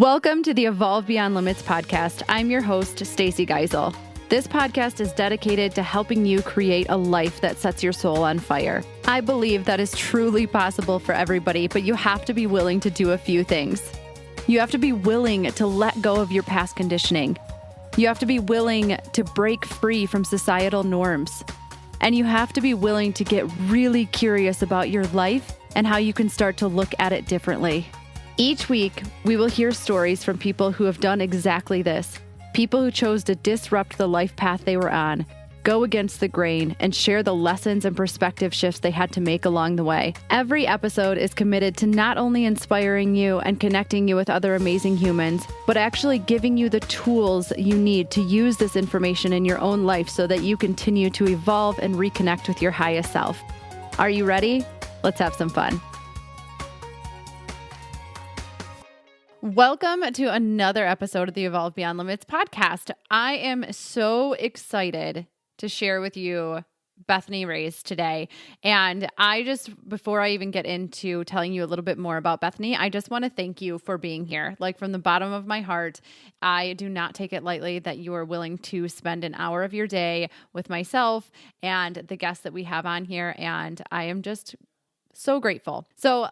Welcome to the Evolve Beyond Limits podcast. I'm your host, Stacy Gissal. This podcast is dedicated to helping you create a life that sets your soul on fire. I believe that is truly possible for everybody, but you have to be willing to do a few things. You have to be willing to let go of your past conditioning. You have to be willing to break free from societal norms. And you have to be willing to get really curious about your life and how you can start to look at it differently. Each week, we will hear stories from people who have done exactly this. People who chose to disrupt the life path they were on, go against the grain, and share the lessons and perspective shifts they had to make along the way. Every episode is committed to not only inspiring you and connecting you with other amazing humans, but actually giving you the tools you need to use this information in your own life so that you continue to evolve and reconnect with your highest self. Are you ready? Let's have some fun. Welcome to another episode of the Evolve Beyond Limits podcast. I am so excited to share with you Bethany Reyes today. And before I even get into telling you a little bit more about Bethany, I just want to thank you for being here. Like from the bottom of my heart, I do not take it lightly that you are willing to spend an hour of your day with myself and the guests that we have on here. And I am just so grateful. So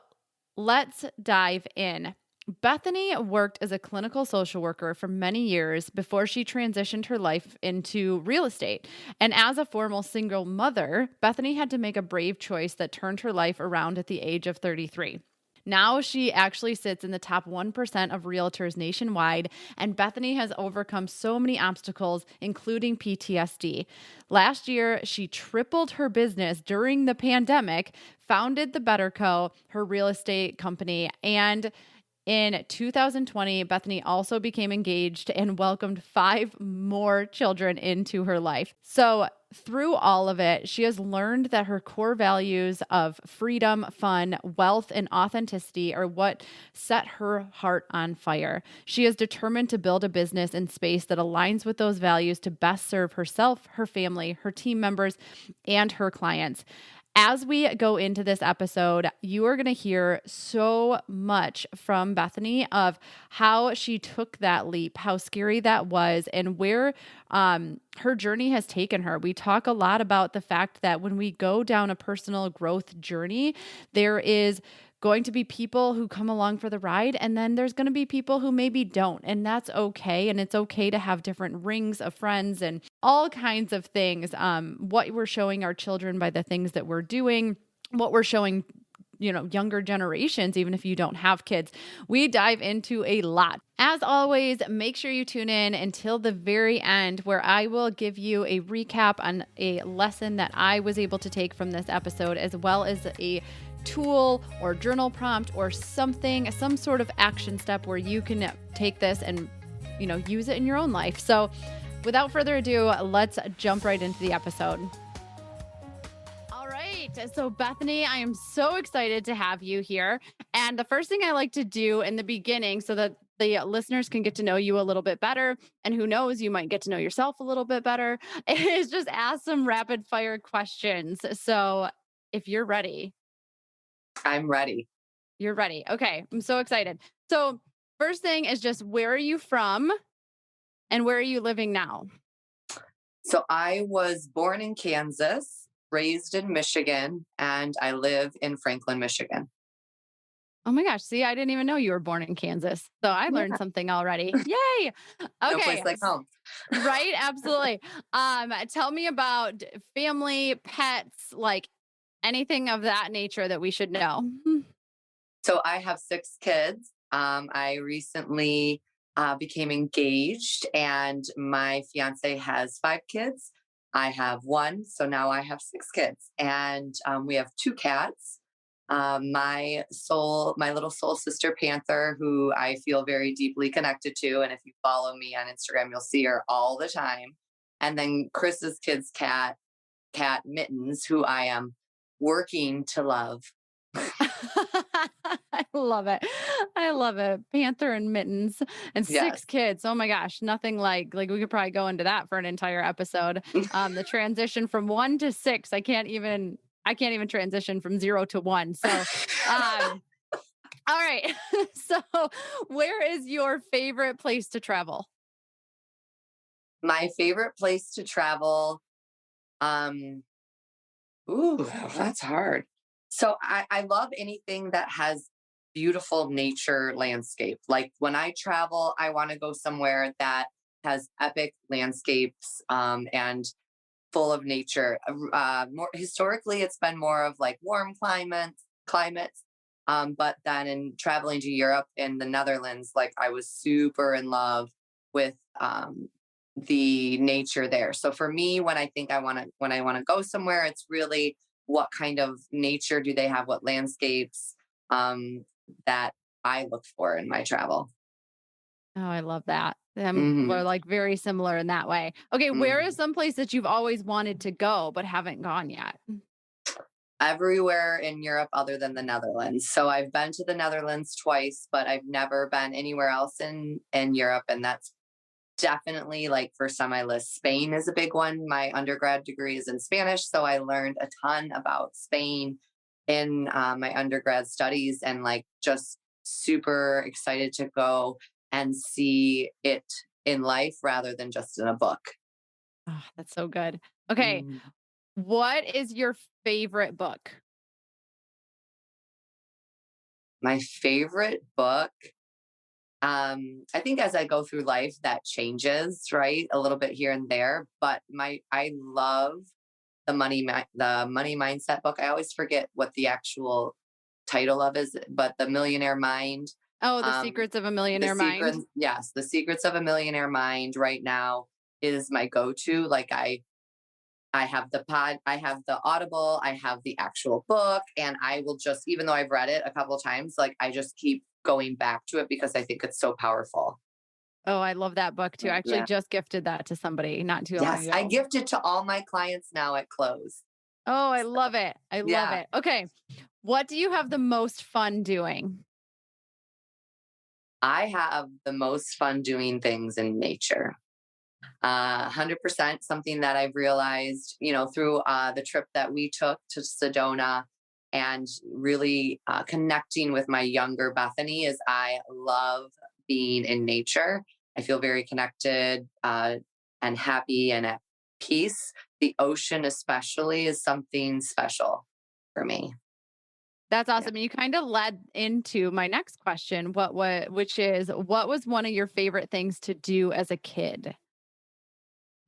let's dive in. Bethany worked as a clinical social worker for many years before she transitioned her life into real estate. And as a former single mother, Bethany had to make a brave choice that turned her life around at the age of 33. Now she actually sits in the top 1% of realtors nationwide, and Bethany has overcome so many obstacles, including PTSD. Last year, she tripled her business during the pandemic, founded the Better Co., her real estate company, and in 2020, Bethany also became engaged and welcomed 5 more children into her life. So through all of it, she has learned that her core values of freedom, fun, wealth, and authenticity are what set her heart on fire. She is determined to build a business and space that aligns with those values to best serve herself, her family, her team members, and her clients. As we go into this episode, you are going to hear so much from Bethany of how she took that leap, how scary that was, and where her journey has taken her. We talk a lot about the fact that when we go down a personal growth journey, there is going to be people who come along for the ride, and then there's going to be people who maybe don't, and that's okay. And it's okay to have different rings of friends and all kinds of things. What we're showing our children by the things that we're doing, what we're showing younger generations, even if you don't have kids. We dive into a lot. As always, make sure you tune in until the very end, where I will give you a recap on a lesson that I was able to take from this episode, as well as a tool or journal prompt or something, some sort of action step where you can take this and, use it in your own life. So without further ado, let's jump right into the episode. All right. So Bethany, I am so excited to have you here. And the first thing I like to do in the beginning so that the listeners can get to know you a little bit better, and who knows, you might get to know yourself a little bit better, is just ask some rapid fire questions. So if you're ready. I'm ready. You're ready. Okay. I'm so excited. So first thing is just, where are you from and where are you living now? So I was born in Kansas, raised in Michigan, and I live in Franklin, Michigan. Oh my gosh. See, I didn't even know you were born in Kansas. So I learned something already. Yay. Okay. No place like home. Right. Absolutely. Tell me about family, pets, like anything of that nature that we should know. So I have 6 kids. I recently became engaged, and my fiance has 5 kids. I have 1, so now I have 6 kids, and we have 2 cats. My little soul sister Panther, who I feel very deeply connected to, and if you follow me on Instagram, you'll see her all the time. And then Chris's kids' cat Mittens, who I am working to love. I love it. I love it. Panther and Mittens and 6 Yes. kids. Oh my gosh. Nothing like we could probably go into that for an entire episode. The transition from 1 to 6, I can't even transition from 0 to 1. So, All right. So, where is your favorite place to travel? My favorite place to travel, um, ooh, that's hard. So I love anything that has beautiful nature landscape. Like when I travel, I want to go somewhere that has epic landscapes and full of nature. More historically, it's been more of like warm climates. But then in traveling to Europe and the Netherlands, like I was super in love with the nature there. So for me, when I want to go somewhere, it's really what kind of nature do they have? What landscapes um, that I look for in my travel. Oh, I love that. Hmm. We're like very similar in that way. Okay, where is Hmm. some place that you've always wanted to go but haven't gone yet? Everywhere in Europe other than the Netherlands. So I've been to the Netherlands twice, but I've never been anywhere else in Europe, and that's definitely like first on my list. Spain is a big one. My undergrad degree is in Spanish, so I learned a ton about Spain in my undergrad studies, and like just super excited to go and see it in life rather than just in a book. Oh, that's so good. Okay, Mm. what is your favorite book? My favorite book, I think as I go through life, that changes, right? A little bit here and there. But I love the money mindset book. I always forget what the actual title of is, but the Millionaire Mind. Oh, The Um, Secrets of a the Millionaire secret, Mind. yes, the Secrets of a Millionaire Mind right now is my go-to. Like I have the Audible, I have the actual book, and I will just, even though I've read it a couple of times, like I just keep going back to it because I think it's so powerful. Oh, I love that book too. I actually Yeah. just gifted that to somebody not too long Yes. I ago. gift it to all my clients now at close. Oh, I So, love it. I love yeah. it. Okay. What do you have the most fun doing? I have the most fun doing things in nature. 100% something that I've realized, through the trip that we took to Sedona and really connecting with my younger Bethany is I love being in nature. I feel very connected and happy and at peace. The ocean, especially, is something special for me. That's Yeah. awesome. And you kind of led into my next question, which is what was one of your favorite things to do as a kid?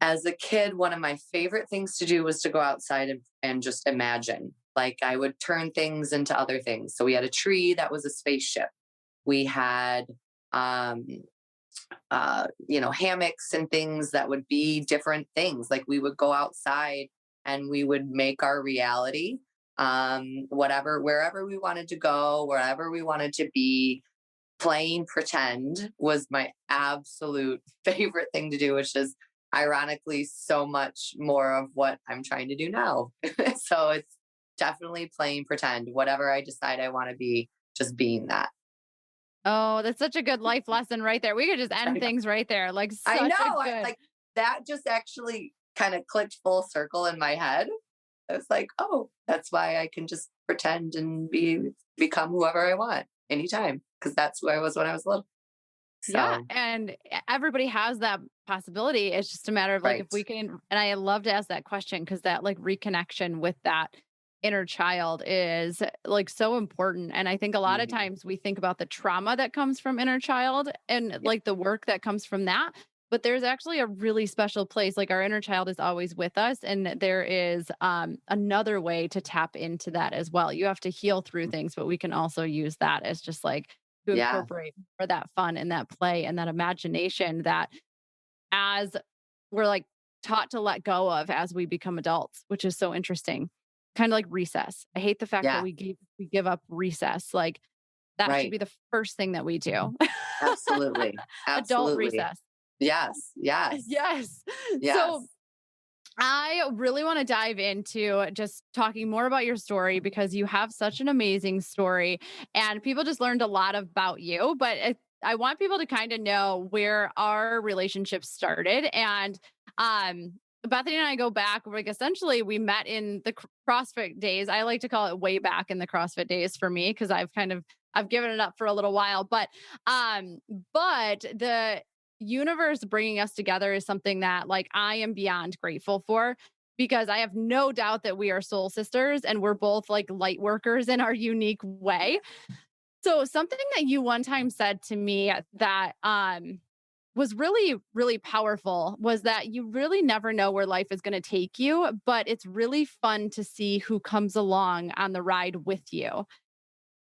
As a kid, one of my favorite things to do was to go outside and just imagine. Like I would turn things into other things. So we had a tree that was a spaceship. We had, um, hammocks and things that would be different things. Like we would go outside and we would make our reality. Wherever we wanted to go, wherever we wanted to be, playing pretend was my absolute favorite thing to do, which is ironically so much more of what I'm trying to do now. So it's definitely playing pretend, whatever I decide I want to be, just being that. Oh, that's such a good life lesson right there. We could just I end know. things right there. Like I such know. a I good. like that just actually kind of clicked full circle in my head. I was like, oh, that's why I can just pretend and become whoever I want anytime. Because that's who I was when I was little. Yeah, So and everybody has that possibility. It's just a matter of like if right. we can, and I love to ask that question because that like reconnection with that inner child is like so important. And I think a lot of Mhm. times we think about the trauma that comes from inner child and Yeah. like the work that comes from that. But there's actually a really special place. Like our inner child is always with us. And there is another way to tap into that as well. You have to heal through things, but we can also use that as just like to Yeah. incorporate for that fun and that play and that imagination that as we're like taught to let go of as we become adults, which is so interesting. Kind of like recess. I hate the fact that Yeah. we give up recess. Like that should Right. be the first thing that we do. Absolutely. Adult Absolutely. recess. Yes. Yes. Yes. So Yes. I really want to dive into just talking more about your story because you have such an amazing story and people just learned a lot about you. But I want people to kind of know where our relationship started. And um, Bethany and I go back, like essentially we met in the CrossFit days. I like to call it way back in the CrossFit days for me because I've kind of I've given it up for a little while, but the universe bringing us together is something that like I am beyond grateful for because I have no doubt that we are soul sisters and we're both like light workers in our unique way. So something that you one time said to me that was really, really powerful was that you really never know where life is going to take you, but it's really fun to see who comes along on the ride with you.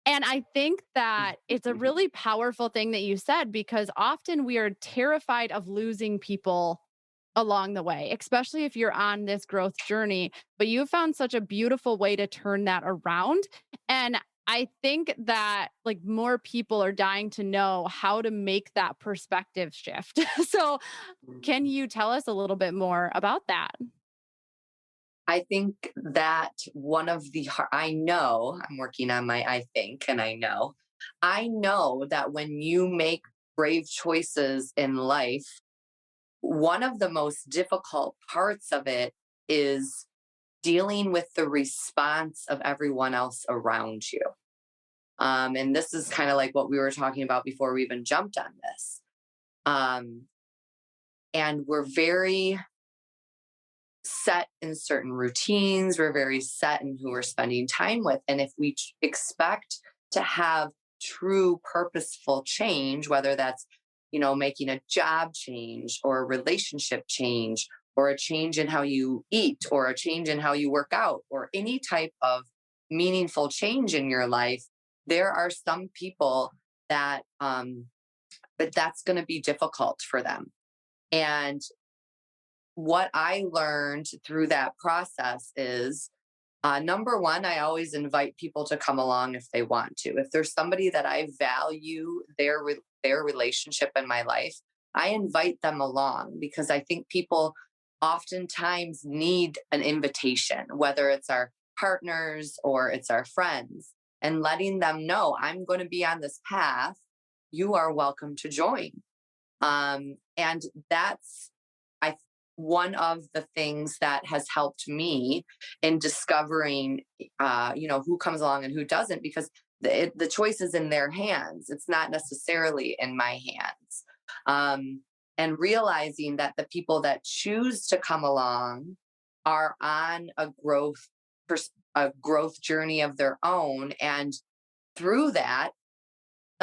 And I think that it's a really powerful thing that you said because often we are terrified of losing people along the way, especially if you're on this growth journey. But you found such a beautiful way to turn that around. And I think that like more people are dying to know how to make that perspective shift. So, can you tell us a little bit more about that? I think that one of the I know I'm working on my I think and I know that when you make brave choices in life, one of the most difficult parts of it is dealing with the response of everyone else around you. And this is kind of like what we were talking about before we even jumped on this. Um, and we're very set in certain routines. We're very set in who we're spending time with. And if we expect to have true purposeful change, whether that's, making a job change or a relationship change or a change in how you eat or a change in how you work out or any type of meaningful change in your life, there are some people that's going to be difficult for them. And what I learned through that process is number one, I always invite people to come along if they want to. If there's somebody that I value their relationship in my life, I invite them along because I think people oftentimes need an invitation, whether it's our partners or it's our friends, and letting them know I'm going to be on this path. You are welcome to join. And that's I one of the things that has helped me in discovering, who comes along and who doesn't, because the choice is in their hands. It's not necessarily in my hands. And realizing that the people that choose to come along are on a growth journey of their own, and through that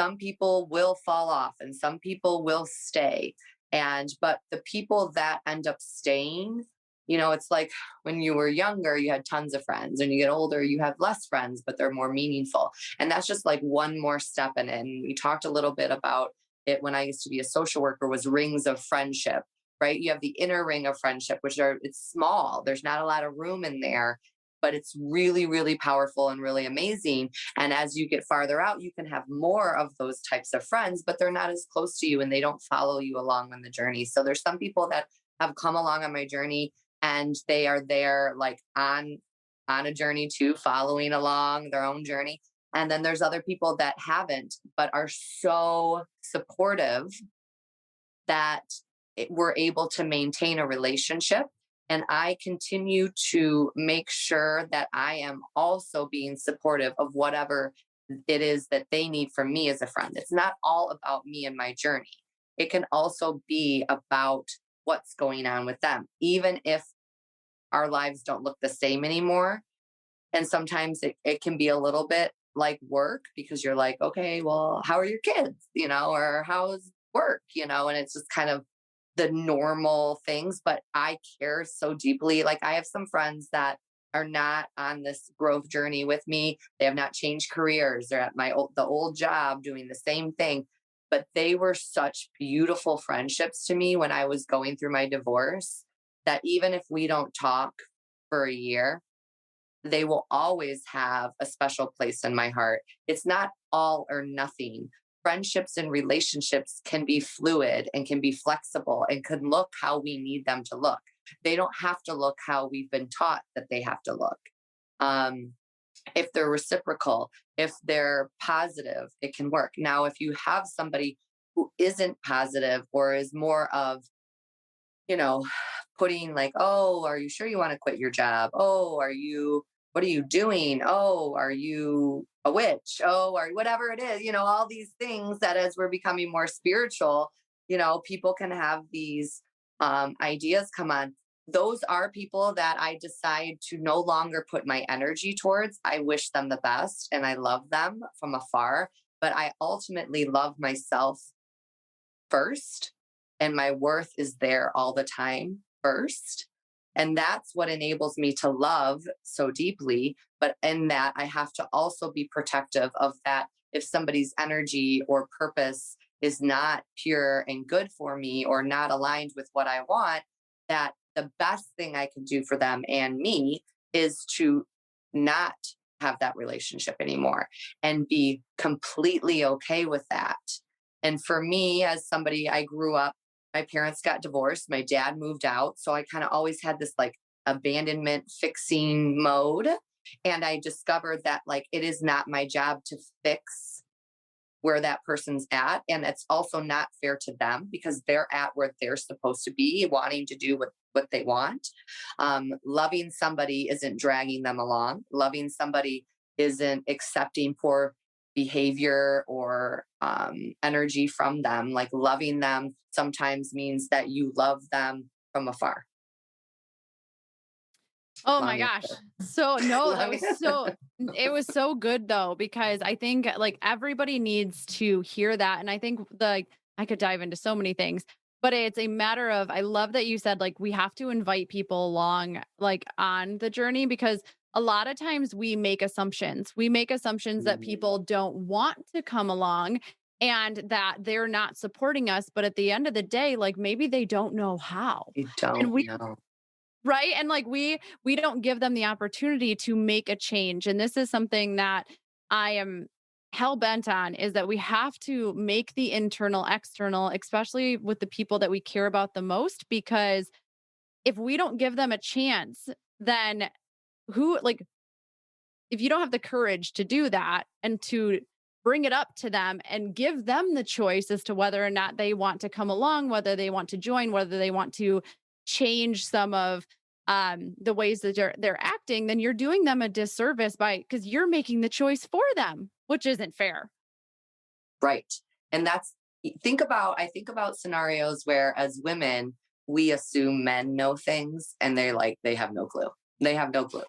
some people will fall off and some people will stay. But the people that end up staying, it's like when you were younger you had tons of friends, and you get older you have less friends but they're more meaningful, and that's just like one more step in it. And we talked a little bit about it when I used to be a social worker, was rings of friendship, right? You have the inner ring of friendship, it's small, there's not a lot of room in there, but it's really, really powerful and really amazing. And as you get farther out, you can have more of those types of friends, but they're not as close to you and they don't follow you along on the journey. So there's some people that have come along on my journey and they are there like on a journey too, following along their own journey. And then there's other people that haven't, but are so supportive that we're able to maintain a relationship. And I continue to make sure that I am also being supportive of whatever it is that they need from me as a friend. It's not all about me and my journey. It can also be about what's going on with them, even if our lives don't look the same anymore. And sometimes it can be a little bit like work, because you're like, okay, well, how are your kids, or how's work, and it's just kind of the normal things. But I care so deeply. Like, I have some friends that are not on this growth journey with me. They have not changed careers. They're at the old job doing the same thing. But they were such beautiful friendships to me when I was going through my divorce, that even if we don't talk for a year, they will always have a special place in my heart. It's not all or nothing. Friendships and relationships can be fluid and can be flexible and can look how we need them to look. They don't have to look how we've been taught that they have to look. Um, if they're reciprocal, if they're positive, it can work. Now, if you have somebody who isn't positive or is more of, you know, putting like, oh, are you sure you want to quit your job? Oh, are you what are you doing? Oh, are you a witch? Oh, or whatever it is, all these things that as we're becoming more spiritual, people can have these ideas come on. Those are people that I decide to no longer put my energy towards. I wish them the best and I love them from afar, but I ultimately love myself first, and my worth is there all the time first. And that's what enables me to love so deeply. But in that, I have to also be protective of that. If somebody's energy or purpose is not pure and good for me or not aligned with what I want, that the best thing I can do for them and me is to not have that relationship anymore and be completely okay with that. And for me, as somebody, I grew up, my parents got divorced, my dad moved out. So I kind of always had this like abandonment fixing mode. And I discovered that like it is not my job to fix where that person's at. And it's also not fair to them because they're at where they're supposed to be, wanting to do what they want. Loving somebody isn't dragging them along. Loving somebody isn't accepting poor behavior or energy from them. Like loving them sometimes means that you love them from afar. Oh my Long gosh. answer. So no, that Long was answer. it was so good though, because I think like everybody needs to hear that. And I think I could dive into so many things, but it's a matter of, I love that you said like we have to invite people along like on the journey, because a lot of times we make assumptions. We make assumptions that Mhm. people don't want to come along and that they're not supporting us. But at the end of the day, like maybe they don't know how. You And don't we know. Right? And like we don't give them the opportunity to make a change. And this is something that I am hell bent on, is that we have to make the internal external, especially with the people that we care about the most, because if we don't give them a chance, then who like if you don't have the courage to do that and to bring it up to them and give them the choice as to whether or not they want to come along, whether they want to join, whether they want to change some of the ways that they're acting, then you're doing them a disservice by because you're making the choice for them, which isn't fair. Right. And I think about scenarios where as women, we assume men know things and they have no clue. They have no clue.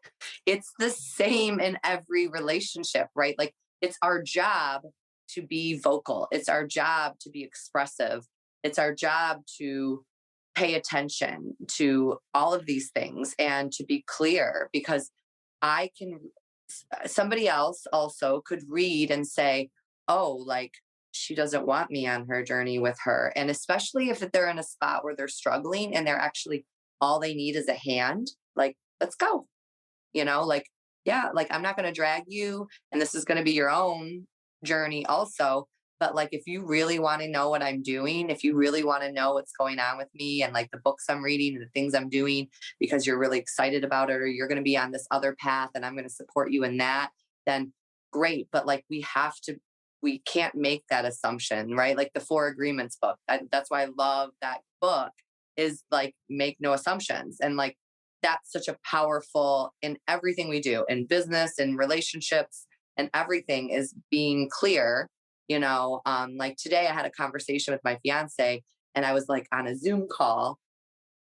It's the same in every relationship, right? Like it's our job to be vocal. It's our job to be expressive. It's our job to pay attention to all of these things and to be clear because I can somebody else also could read and say, oh, like she doesn't want me on her journey with her. And especially if they're in a spot where they're struggling and they're actually, all they need is a hand, like, let's go, like, yeah, like I'm not going to drag you. And this is going to be your own journey also. But like, if you really want to know what I'm doing, if you really want to know what's going on with me and like the books I'm reading and the things I'm doing because you're really excited about it, or you're going to be on this other path and I'm going to support you in that, then great. But like, we can't make that assumption, right? Like the Four Agreements book. That's why I love that book is like, make no assumptions. And like, that's such a powerful in everything we do in business and relationships and everything is being clear. Like today I had a conversation with my fiance and I was like on a Zoom call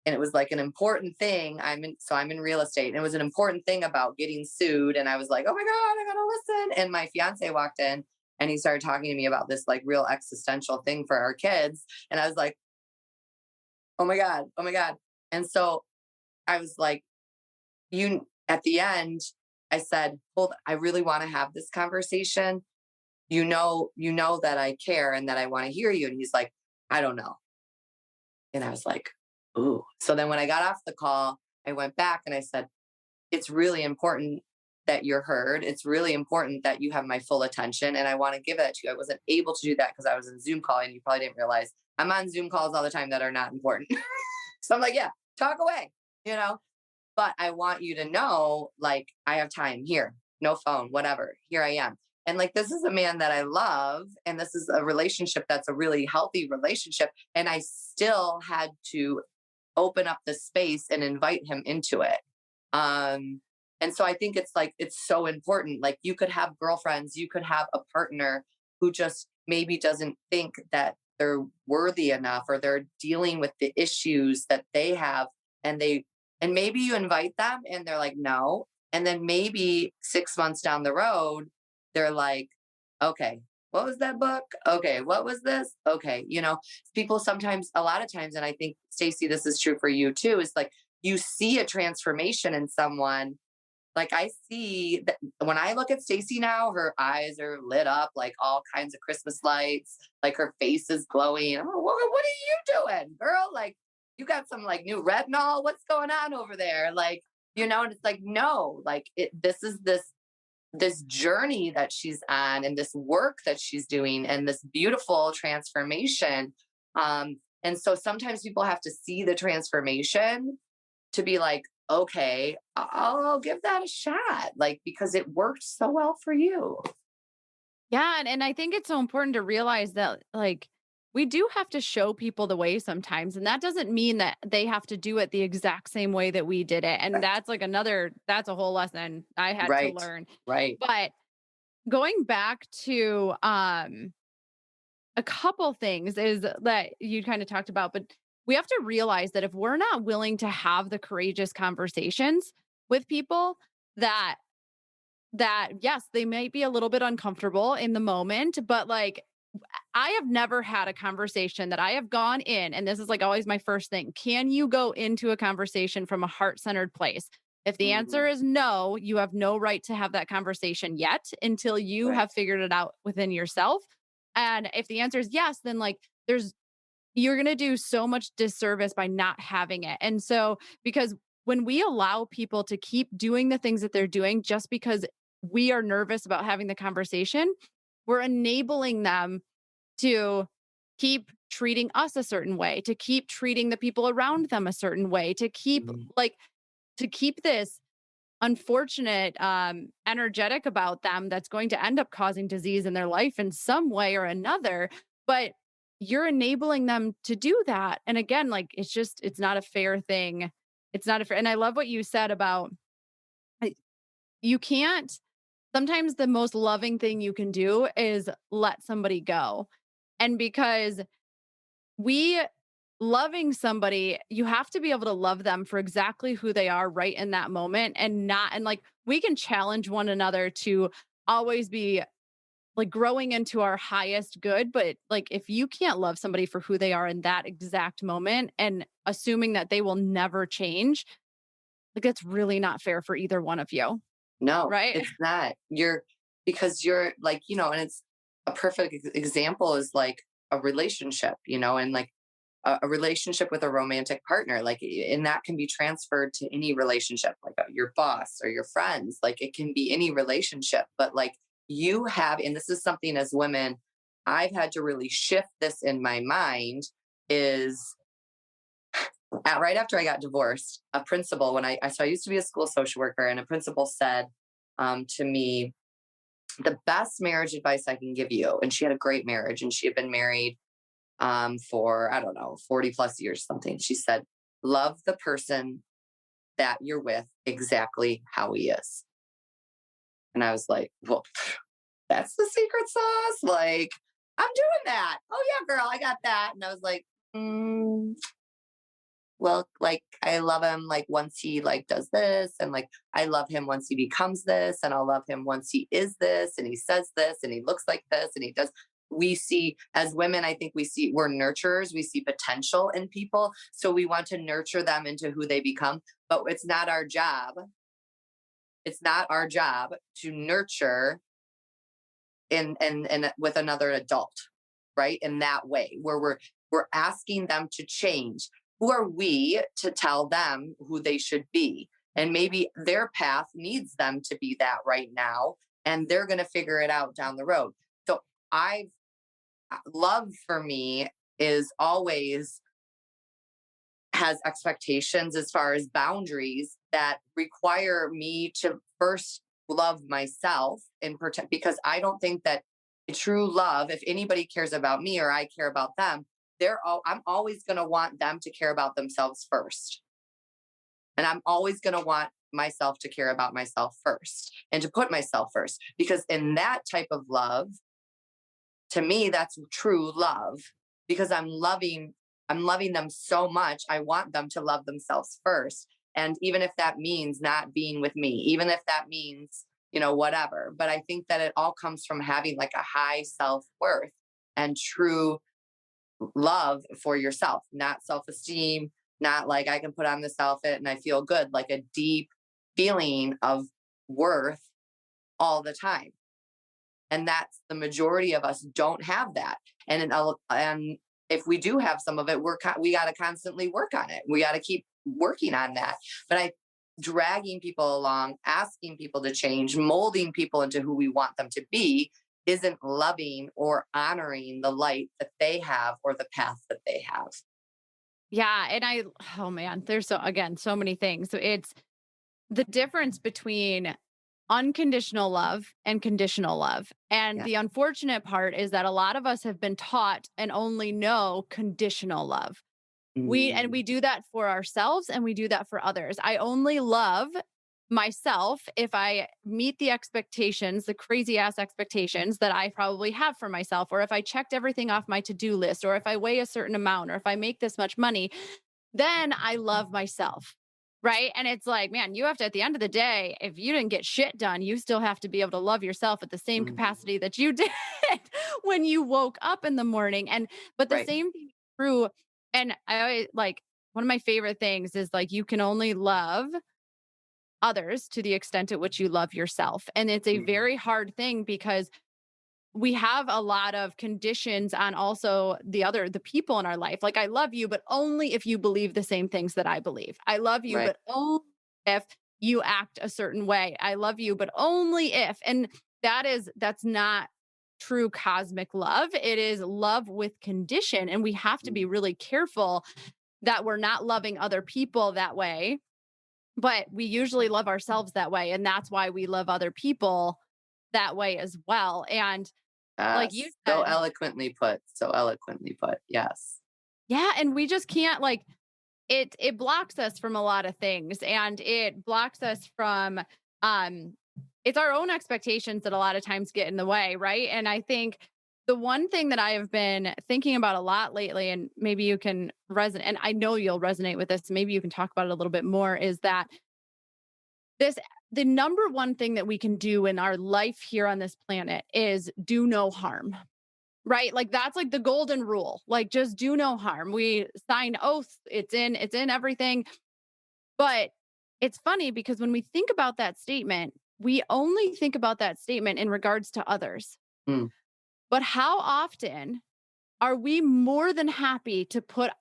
and it was like an important thing. I'm in real estate and it was an important thing about getting sued. And I was like, oh my God, I gotta listen. And my fiance walked in and he started talking to me about this like real existential thing for our kids. And I was like, oh my God, oh my God. And so I was like, at the end, I said, well, I really want to have this conversation. You know that I care and that I want to hear you. And he's like, I don't know. And I was like, ooh. So then when I got off the call, I went back and I said, it's really important that you're heard. It's really important that you have my full attention. And I want to give that to you. I wasn't able to do that because I was in Zoom call and you probably didn't realize I'm on Zoom calls all the time that are not important. So I'm like, yeah, talk away, but I want you to know, like, I have time here, no phone, whatever. Here I am. And like, this is a man that I love. And this is a relationship that's a really healthy relationship. And I still had to open up the space and invite him into it. And so I think it's like, it's so important. Like you could have girlfriends, you could have a partner who just maybe doesn't think that they're worthy enough, or they're dealing with the issues that they have. And and maybe you invite them and they're like, no. And then maybe 6 months down the road, they're like, okay, what was that book? Okay, what was this? Okay, people sometimes, a lot of times, and I think, Stacy, this is true for you too, is like you see a transformation in someone. Like I see that when I look at Stacy now, her eyes are lit up like all kinds of Christmas lights, like her face is glowing. I'm like, what are you doing, girl? Like you got some like new retinol. What's going on over there? Like, and it's like, no, like this is this journey that she's on, and this work that she's doing, and this beautiful transformation. And so sometimes people have to see the transformation to be like, okay, I'll give that a shot, like, because it worked so well for you. Yeah, and I think it's so important to realize that, like, we do have to show people the way sometimes, and that doesn't mean that they have to do it the exact same way that we did it, and that's a whole lesson I had to Right. learn. Right. But going back to, a couple things is that you kind of talked about, but we have to realize that if we're not willing to have the courageous conversations with people, that yes, they might be a little bit uncomfortable in the moment, but like I have never had a conversation that I have gone in, and this is like always my first thing. Can you go into a conversation from a heart-centered place? If the answer Mhm. is no, you have no right to have that conversation yet until you Right. have figured it out within yourself. And if the answer is yes, then like you're going to do so much disservice by not having it. And so, because when we allow people to keep doing the things that they're doing just because we are nervous about having the conversation, we're enabling them to keep treating us a certain way, to keep treating the people around them a certain way, Mhm. to keep this unfortunate energetic about them that's going to end up causing disease in their life in some way or another. But you're enabling them to do that. And again, like it's not a fair thing. It's not a fair. And I love what you said about I- you can't sometimes the most loving thing you can do is let somebody go. And because we loving somebody, you have to be able to love them for exactly who they are right in that moment, and not, and like we can challenge one another to always be like growing into our highest good. But like if you can't love somebody for who they are in that exact moment and assuming that they will never change, like that's really not fair for either one of you. No, Right. it's not. Because you're like, and it's a perfect example is like a relationship, and like a relationship with a romantic partner, like, and that can be transferred to any relationship, like your boss or your friends, like it can be any relationship. But like you have, and this is something as women, I've had to really shift this in my mind is right after I got divorced, a principal, so I used to be a school social worker, and a principal said to me, the best marriage advice I can give you, and she had a great marriage, and she had been married for, I don't know, 40 plus years, something. She said, love the person that you're with exactly how he is. And I was like, well, that's the secret sauce. Like, I'm doing that. Oh, yeah, girl, I got that. And I was like, mm, well, like I love him like once he like does this, and like I love him once he becomes this, and I'll love him once he is this, and he says this, and he looks like this, and he does. We see, as women, I think we're nurturers. We see potential in people, so we want to nurture them into who they become. But it's not our job. It's not our job to nurture in with another adult, right? In that way, where we're asking them to change. Who are we to tell them who they should be? And maybe their path needs them to be that right now, and they're going to figure it out down the road. So I love for me is always has expectations as far as boundaries that require me to first love myself and protect, because I don't think that true love, if anybody cares about me or I care about them, I'm always going to want them to care about themselves first. And I'm always going to want myself to care about myself first and to put myself first. Because in that type of love, to me, that's true love, because I'm loving them so much. I want them to love themselves first. And even if that means not being with me, even if that means, whatever. But I think that it all comes from having like a high self-worth and true love for yourself, not self-esteem, not like I can put on this outfit and I feel good, like a deep feeling of worth all the time. And that's the majority of us don't have that. And if we do have some of it, we got to constantly work on it. We got to keep working on that. But dragging people along, asking people to change, molding people into who we want them to be, isn't loving or honoring the light that they have or the path that they have. Yeah. And oh man, there's so many things. So it's the difference between unconditional love and conditional love. And Yeah. the unfortunate part is that a lot of us have been taught and only know conditional love. We do that for ourselves and we do that for others. I only love myself if I meet the expectations, the crazy ass expectations that I probably have for myself, or if I checked everything off my to-do list, or if I weigh a certain amount, or if I make this much money, then I love myself. Right. And it's like, man, you have to, at the end of the day, if you didn't get shit done, you still have to be able to love yourself at the same capacity that you did when you woke up in the morning. But the Right. same thing is true. And I always like, one of my favorite things is like, you can only love others to the extent at which you love yourself. And it's a very hard thing because we have a lot of conditions on also the people in our life. Like, I love you, but only if you believe the same things that I believe. I love you, Right. but only if you act a certain way. I love you, but only if. And that's not true cosmic love. It is love with condition. And we have to be really careful that we're not loving other people that way, but we usually love ourselves that way. And that's why we love other people that way as well. And like you So said, eloquently put. So eloquently put. Yes. yeah, and we just can't like it blocks us from a lot of things, and it blocks us from um it's our own expectations that a lot of times get in the way, right? And I think the one thing that I have been thinking about a lot lately, and maybe you can resonate, and I know you'll resonate with this, maybe you can talk about it a little bit more, is that this the number one thing that we can do in our life here on this planet is do no harm. Right? Like that's like the golden rule. Like just do no harm. We sign oaths. It's in everything. But it's funny because when we think about that statement, we only think about that statement in regards to others. Mm. But how often are we more than happy to put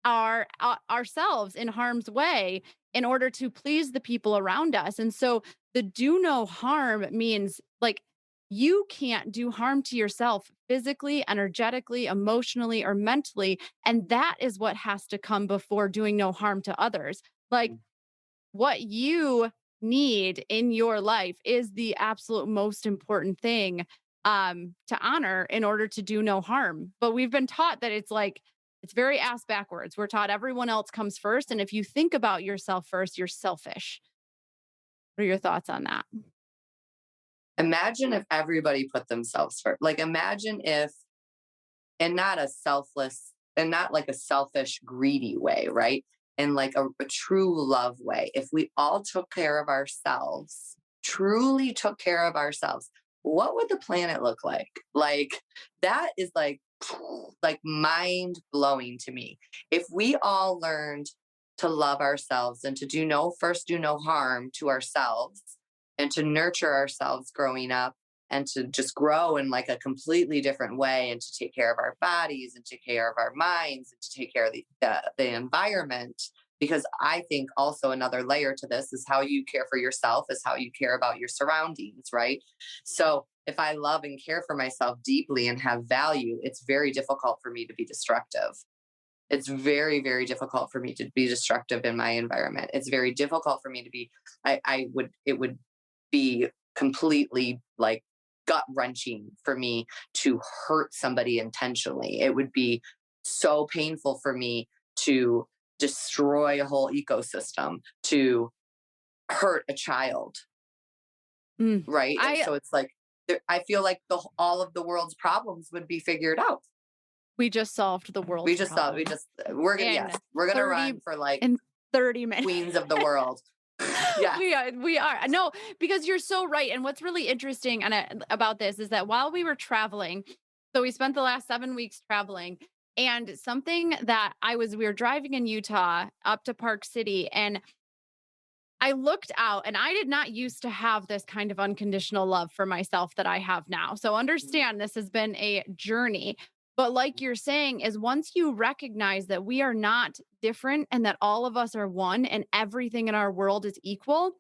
ourselves in harm's way in order to please the people around us? And so the do no harm means like you can't do harm to yourself physically, energetically, emotionally, or mentally. And that is what has to come before doing no harm to others. Like what you need in your life is the absolute most important thing to honor in order to do no harm. But we've been taught that it's very ass backwards. We're taught everyone else comes first. And if you think about yourself first, you're selfish. What are your thoughts on that? Imagine if everybody put themselves first. Like imagine if, and not a selfless and not like a selfish, greedy way, right? And like a true love way. If we all took care of ourselves, truly took care of ourselves, what would the planet look like? Like that is like mind blowing to me. If we all learned to love ourselves and to do no harm to ourselves and to nurture ourselves growing up and to just grow in like a completely different way and to take care of our bodies and take care of our minds and to take care of the environment. Because I think also another layer to this is how you care for yourself is how you care about your surroundings, right? So if I love and care for myself deeply and have value, it's very difficult for me to be destructive. It's very, very difficult for me to be destructive in my environment. It's very difficult for me to be, it would be completely like gut wrenching for me to hurt somebody intentionally. It would be so painful for me to destroy a whole ecosystem, to hurt a child. Mm. Right. And I so it's like, I feel like all of the world's problems would be figured out. We just solved the We world's just thought problem yes, in we're gonna 30 run for like in 30 minutes. queens of the world. Yes. We are. No, because you're so right. And what's really interesting about this is that while we were traveling, so we spent the last 7 weeks traveling, and something that we were driving in Utah up to Park City, and I looked out, and I did not used to have this kind of unconditional love for myself that I have now. So understand this has been a journey. But like you're saying, is once you recognize that we are not different and that all of us are one and everything in our world is equal,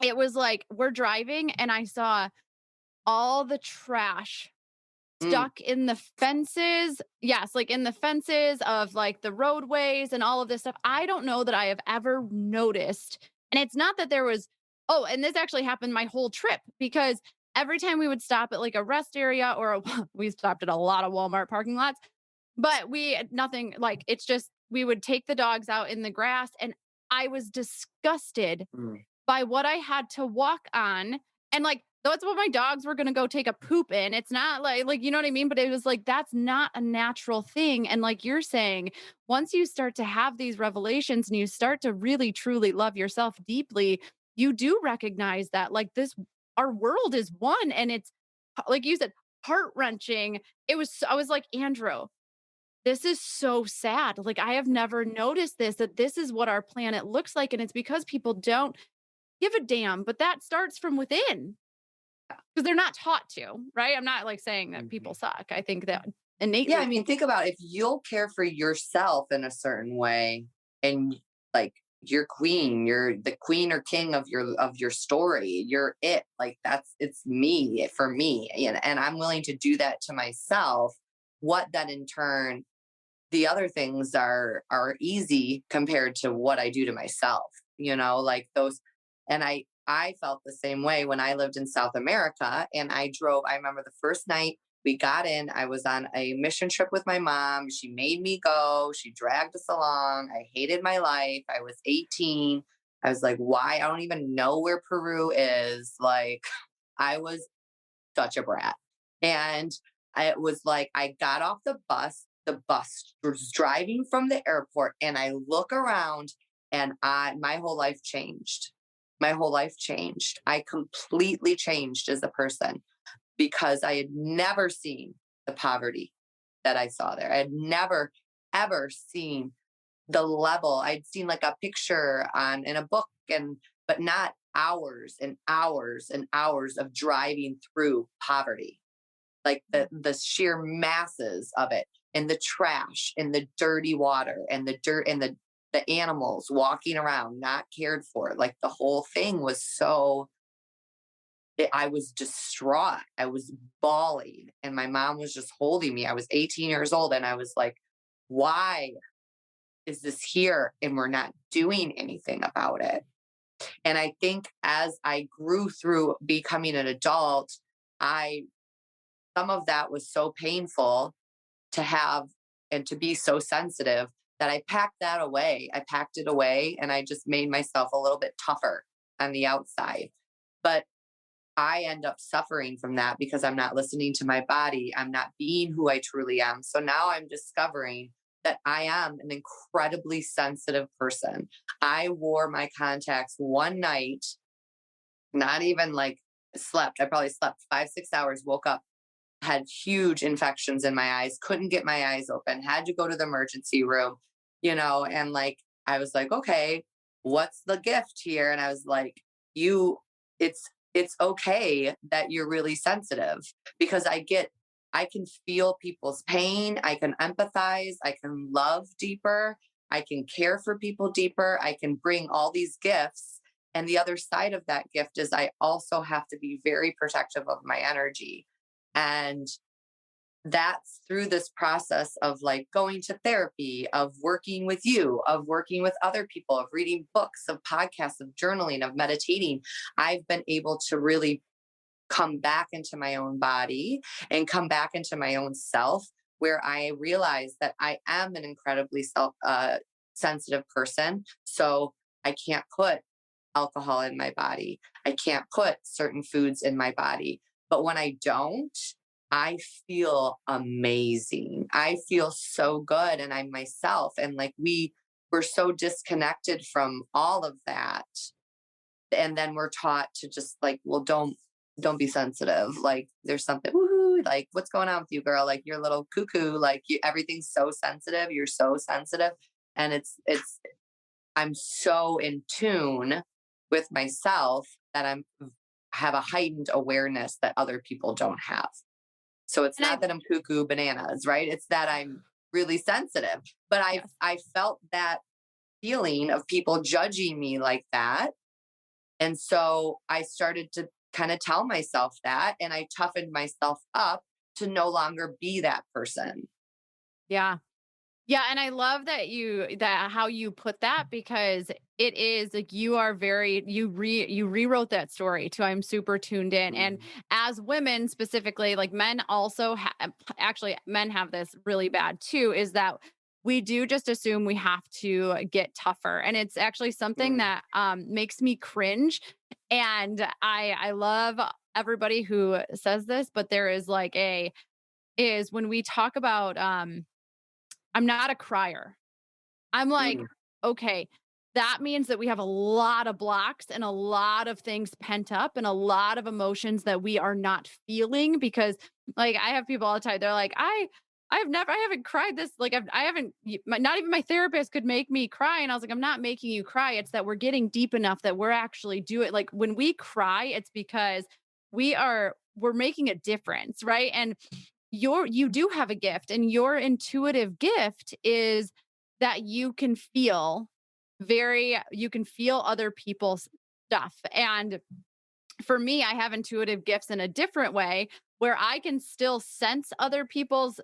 it was like we're driving and I saw all the trash Mm, stuck in the fences. Yes, like in the fences of like the roadways and all of this stuff. I don't know that I have ever noticed. And it's not that there was, oh, and this actually happened my whole trip because every time we would stop at like a rest area we stopped at a lot of Walmart parking lots, but nothing like it's just, we would take the dogs out in the grass and I was disgusted mm, by what I had to walk on. And like, that's what my dogs were going to go take a poop in. It's not like, you know what I mean? But it was like, that's not a natural thing. And like you're saying, once you start to have these revelations and you start to really, truly love yourself deeply, you do recognize that like our world is one. And it's like you said, heart wrenching. I was like, Andrew, this is so sad. Like, I have never noticed that this is what our planet looks like. And it's because people don't give a damn, but that starts from within because they're not taught to, right? I'm not like saying that people mhm. suck. I think that Yeah, I innately, mean, think about if you'll care for yourself in a certain way, and like you're queen, you're the queen or king of your story. You're it. Like it's me for me, and I'm willing to do that to myself. What that in turn, the other things are easy compared to what I do to myself. Like those, and I felt the same way when I lived in South America, and I drove. I remember the first night we got in, I was on a mission trip with my mom. She made me go. She dragged us along. I hated my life. I was 18. I was like, why? I don't even know where Peru is. Like, I was such a brat. And it was like, I got off the bus was driving from the airport, and I look around, and my whole life changed. My whole life changed. I completely changed as a person because I had never seen the poverty that I saw there. I had never, ever seen the level. I'd seen like a picture in a book, but not hours and hours and hours of driving through poverty, like the sheer masses of it, and the trash and the dirty water and the dirt and the animals walking around not cared for. Like the whole thing was I was distraught. I was bawling, and my mom was just holding me. I was 18 years old, and I was like, why is this here and we're not doing anything about it? And I think as I grew through becoming an adult, I some of that was so painful to have and to be so sensitive that I packed that away. I packed it away, and I just made myself a little bit tougher on the outside. But I end up suffering from that because I'm not listening to my body. I'm not being who I truly am. So now I'm discovering that I am an incredibly sensitive person. I wore my contacts one night, not even like slept. I probably slept 5, 6 hours, woke up, had huge infections in my eyes, couldn't get my eyes open, had to go to the emergency room, and like, I was like, okay, what's the gift here? And I was like, it's, it's okay that you're really sensitive because I can feel people's pain. I can empathize. I can love deeper. I can care for people deeper. I can bring all these gifts. And the other side of that gift is I also have to be very protective of my energy. And that's through this process of like going to therapy, of working with you, of working with other people, of reading books, of podcasts, of journaling, of meditating. I've been able to really come back into my own body and come back into my own self, where I realize that I am an incredibly sensitive person. So I can't put alcohol in my body. I can't put certain foods in my body. But when I don't, I feel amazing. I feel so good and I'm myself. And like we're so disconnected from all of that. And then we're taught to just like, well, don't be sensitive. Like there's something, woohoo, like what's going on with you, girl? Like you're a little cuckoo. Like everything's so sensitive. You're so sensitive. And I'm so in tune with myself that have a heightened awareness that other people don't have. So it's not that I'm cuckoo bananas, right? It's that I'm really sensitive. But I felt that feeling of people judging me like that. And so I started to kind of tell myself that, and I toughened myself up to no longer be that person. Yeah. Yeah, and I love that how you put that, because it is like you are very you rewrote that story to I'm super tuned in. And Mm. as women specifically, like men also actually men have this really bad too, is that we do just assume we have to get tougher, and it's actually something Mm. that makes me cringe. And I love everybody who says this, but there is like a is when we talk about I'm not a crier. I'm like, Mm. okay, that means that we have a lot of blocks and a lot of things pent up and a lot of emotions that we are not feeling, because like I have people all the time. They're like, I haven't cried this. Like I haven't, not even my therapist could make me cry. And I was like, I'm not making you cry. It's that we're getting deep enough that we're actually do it. Like when we cry, it's because we're making a difference. Right. And you do have a gift, and your intuitive gift is that you can feel other people's stuff. And for me, I have intuitive gifts in a different way where I can still sense other people's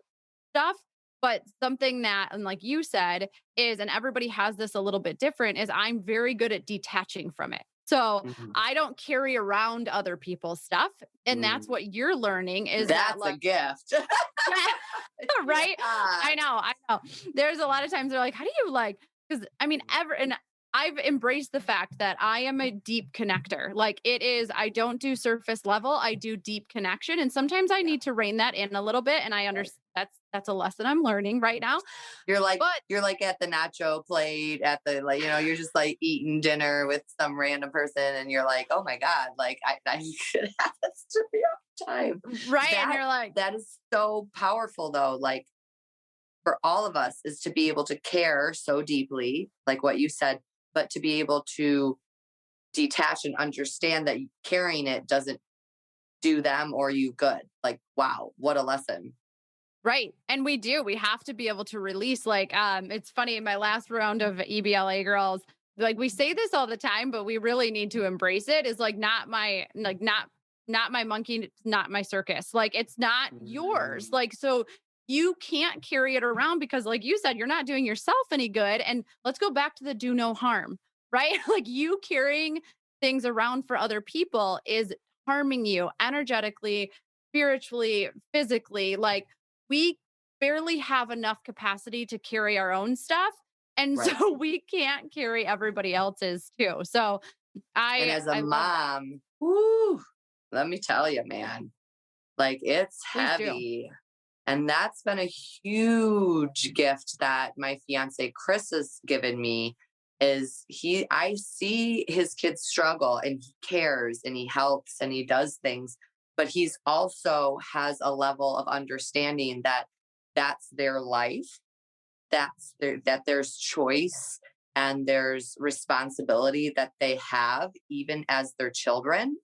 stuff. But something that, and like you said, is, and everybody has this a little bit different, is I'm very good at detaching from it. So Mhm. I don't carry around other people's stuff. And that's Mm. what you're learning, is that That's a like, gift. right? Yeah. I know. There's a lot of times they're like, how do you like, because I mean, and I've embraced the fact that I am a deep connector. Like it is, I don't do surface level, I do deep connection. And sometimes I Yeah. need to rein that in a little bit. And I Right. understand that's a lesson I'm learning right now. But You're like at the nacho plate at the like you're just like eating dinner with some random person and you're like, oh my god, like I should have this to me all the time. right. And That you're like, that is so powerful though. Like for all of us is to be able to care so deeply, like what you said, but to be able to detach and understand that carrying it doesn't do them or you good. Like wow, what a lesson. right. And we have to be able to release, like, it's funny, in my last round of EBLA girls, like we say this all the time, but we really need to embrace it, is like not my monkey, not my circus. Like it's not yours. Mm. Like, so you can't carry it around, because like you said, you're not doing yourself any good. And let's go back to the do no harm, right? Like you carrying things around for other people is harming you energetically, spiritually, physically. Like we barely have enough capacity to carry our own stuff. And Right. so we can't carry everybody else's too. So And as a I love that. mom, whoo, let me tell you, man, like it's Please do. heavy. And that's been a huge gift that my fiance Chris has given me is I see his kids struggle and he cares and he helps and he does things, but he's also has a level of understanding that that's their life, that there's choice and there's responsibility that they have even as their children.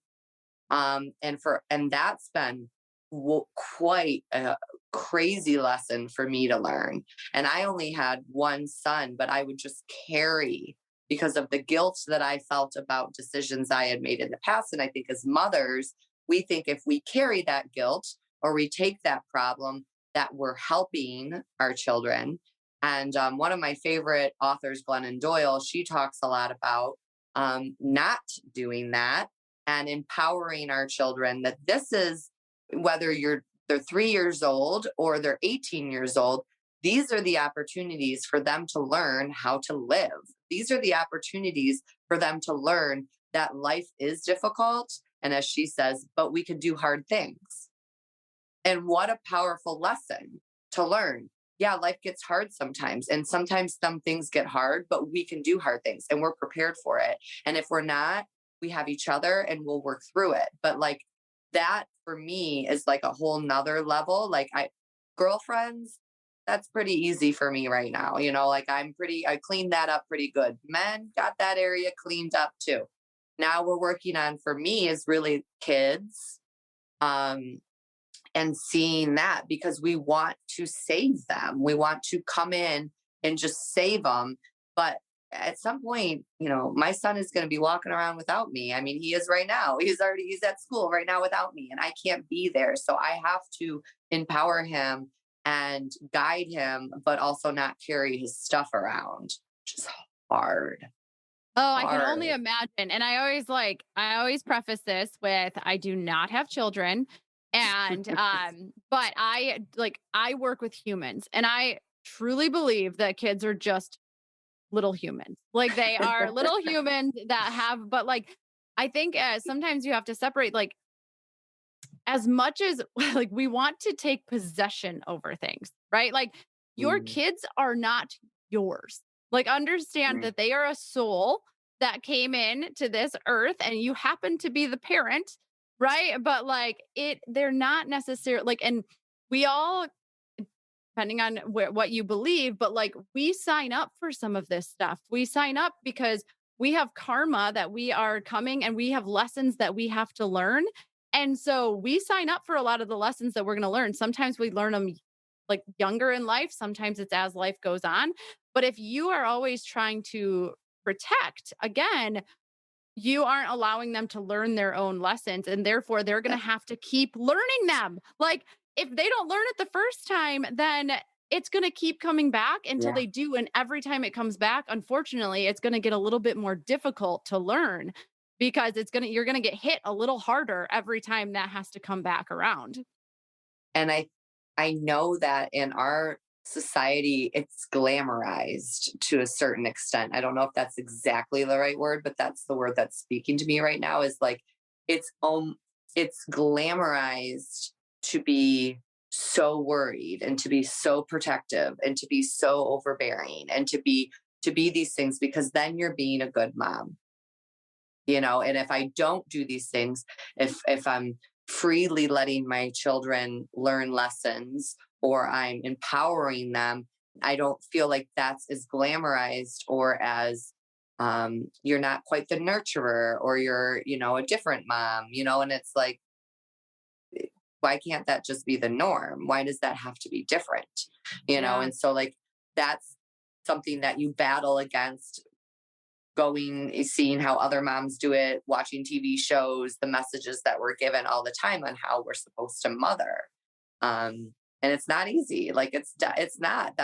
And that's been quite a crazy lesson for me to learn. And I only had one son, but I would just carry because of the guilt that I felt about decisions I had made in the past. And I think as mothers, we think if we carry that guilt or we take that problem, that we're helping our children. And one of my favorite authors, Glennon Doyle, she talks a lot about not doing that and empowering our children that this is whether they're 3 years old or they're 18 years old, these are the opportunities for them to learn how to live. These are the opportunities for them to learn that life is difficult. And as she says, but we can do hard things. And what a powerful lesson to learn. Yeah, life gets hard sometimes. And sometimes some things get hard, but we can do hard things and we're prepared for it. And if we're not, we have each other and we'll work through it. But like that for me is like a whole nother level. Like girlfriends, that's pretty easy for me right now. Like I cleaned that up pretty good. Men got that area cleaned up too. Now we're working on, for me, is really kids. And seeing that, because we want to save them. We want to come in and just save them. But at some point, my son is going to be walking around without me. I mean, he is right now. He's at school right now without me, and I can't be there. So I have to empower him and guide him, but also not carry his stuff around, which is hard. Oh, I can only Hard. imagine. And I always preface this with I do not have children. And but I work with humans and I truly believe that kids are just little humans. Like they are little humans that have, but like I think sometimes you have to separate like as much as like we want to take possession over things, right? Like your Mm, kids are not yours. Like understand mm, that they are a soul that came in to this earth and you happen to be the parent, right? But like they're not necessarily like, and we all, depending on what you believe, but like we sign up for some of this stuff. We sign up because we have karma that we are coming and we have lessons that we have to learn. And so we sign up for a lot of the lessons that we're going to learn. Sometimes we learn them like younger in life, sometimes it's as life goes on. But if you are always trying to protect, again, you aren't allowing them to learn their own lessons and therefore they're going to have to keep learning them. Like if they don't learn it the first time, then it's going to keep coming back until yeah. they do, and every time it comes back, unfortunately, it's going to get a little bit more difficult to learn because you're going to get hit a little harder every time that has to come back around. And I know that in our society it's glamorized to a certain extent. I don't know if that's exactly the right word, but that's the word that's speaking to me right now, is like it's it's glamorized to be so worried and to be so protective and to be so overbearing and to be these things, because then you're being a good mom. And if I don't do these things, if I'm freely letting my children learn lessons or I'm empowering them, I don't feel like that's as glamorized or as you're not quite the nurturer, or you're a different mom, and it's like, why can't that just be the norm? Why does that have to be different? Yeah. And so like that's something that you battle against, seeing how other moms do it, watching TV shows, the messages that we're given all the time on how we're supposed to mother. And it's not easy. Like it's not.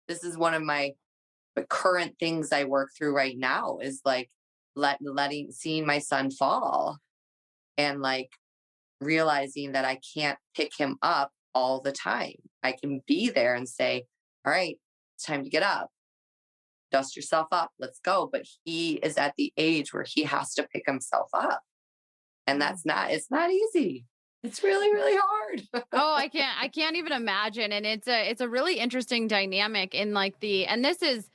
This is one of my current things I work through right now, is like seeing my son fall and like realizing that I can't pick him up all the time. I can be there and say, all right, it's time to get up, dust yourself up, let's go. But he is at the age where he has to pick himself up. And Yeah. it's not easy. It's really, really hard. Oh, I can't even imagine. And it's a really interesting dynamic in like and this is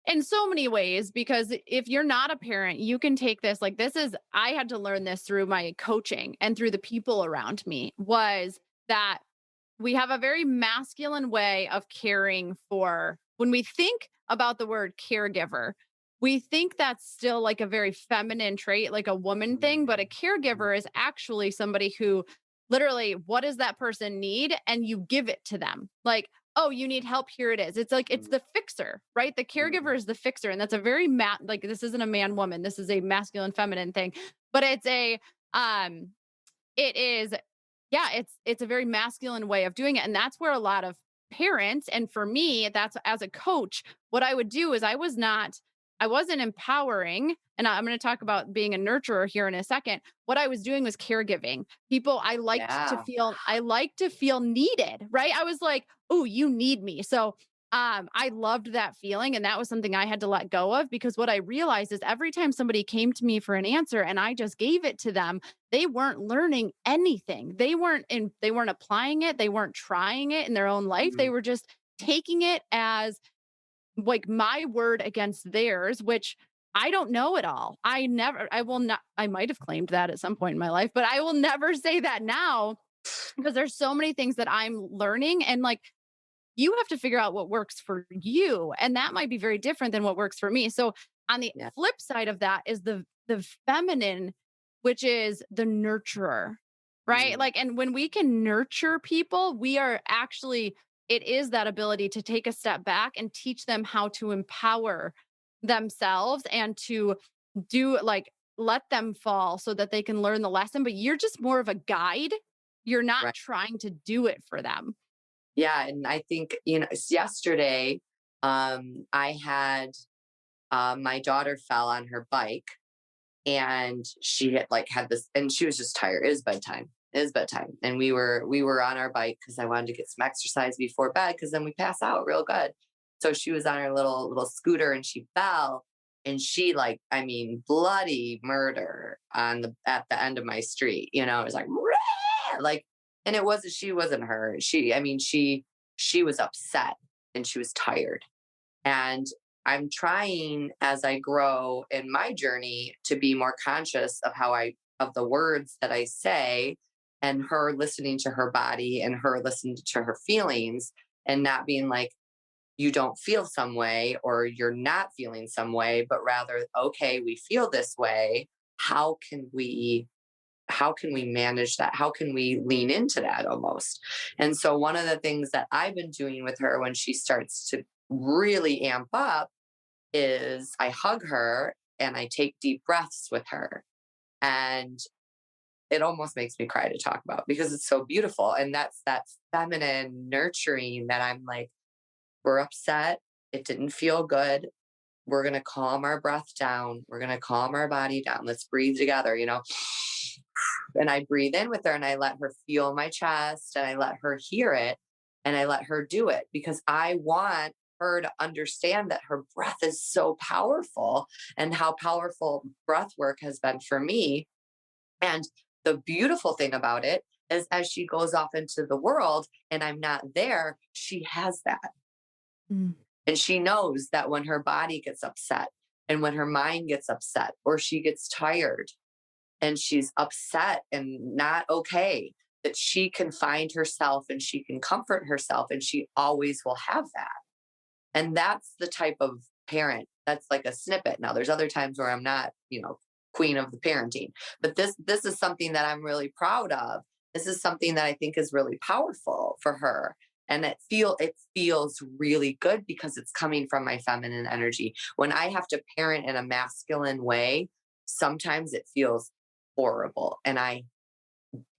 in so many ways, because if you're not a parent, you can take this like this is I had to learn this through my coaching and through the people around me, was that we have a very masculine way of caring for. When we think about the word caregiver, we think that's still like a very feminine trait, like a woman thing, but a caregiver is actually somebody who literally, what does that person need? And you give it to them. Like, oh, you need help. Here it is. It's like, it's the fixer, right? The caregiver is the fixer. And that's a very, like, this isn't a man woman. This is a masculine feminine thing, but um, it is, yeah, it's a very masculine way of doing it. And that's where a lot of parents, and for me, that's as a coach, what I would do is I wasn't empowering. And I'm going to talk about being a nurturer here in a second. What I was doing was caregiving. People, Yeah. I like to feel needed, right? I was like, oh, you need me. So I loved that feeling. And that was something I had to let go of because what I realized is every time somebody came to me for an answer and I just gave it to them, they weren't learning anything. They weren't applying it. They weren't trying it in their own life. They Mhm. were just taking it as like my word against theirs, which I don't know it all. I will not, I might have claimed that at some point in my life, but I will never say that now because there's so many things that I'm learning. And like, you have to figure out what works for you. And that might be very different than what works for me. So on the Yeah. flip side of that is the feminine, which is the nurturer, right? Mm. Like, and when we can nurture people, we are actually, it is that ability to take a step back and teach them how to empower themselves and to do like let them fall so that they can learn the lesson. But you're just more of a guide. You're not Right. trying to do it for them. Yeah. And I think, yesterday, I had my daughter fell on her bike and she had this, and she was just tired. It was bedtime. It was bedtime. And we were on our bike because I wanted to get some exercise before bed because then we pass out real good. So she was on her little scooter and she fell and she I mean bloody murder on the at the end of my street. It was like like, and she wasn't her. She was upset and she was tired. And I'm trying as I grow in my journey to be more conscious of of the words that I say and her listening to her body and her listening to her feelings and not being like, you don't feel some way or you're not feeling some way, but rather, okay, we feel this way. How can we manage that? How can we lean into that almost? And so one of the things that I've been doing with her when she starts to really amp up is I hug her and I take deep breaths with her. And it almost makes me cry to talk about because it's so beautiful. And that's that feminine nurturing that I'm like, we're upset. It didn't feel good. We're going to calm our breath down. We're going to calm our body down. Let's breathe together. And I breathe in with her and I let her feel my chest and I let her hear it and I let her do it because I want her to understand that her breath is so powerful and how powerful breath work has been for me. And the beautiful thing about it is as she goes off into the world and I'm not there, she has that. Mm. And she knows that when her body gets upset and when her mind gets upset or she gets tired and she's upset and not okay, that she can find herself and she can comfort herself and she always will have that. And that's the type of parent that's like a snippet. Now there's other times where I'm not, queen of the parenting, but this is something that I'm really proud of. This is something that I think is really powerful for her. And it feels really good because it's coming from my feminine energy. When I have to parent in a masculine way, sometimes it feels horrible. And I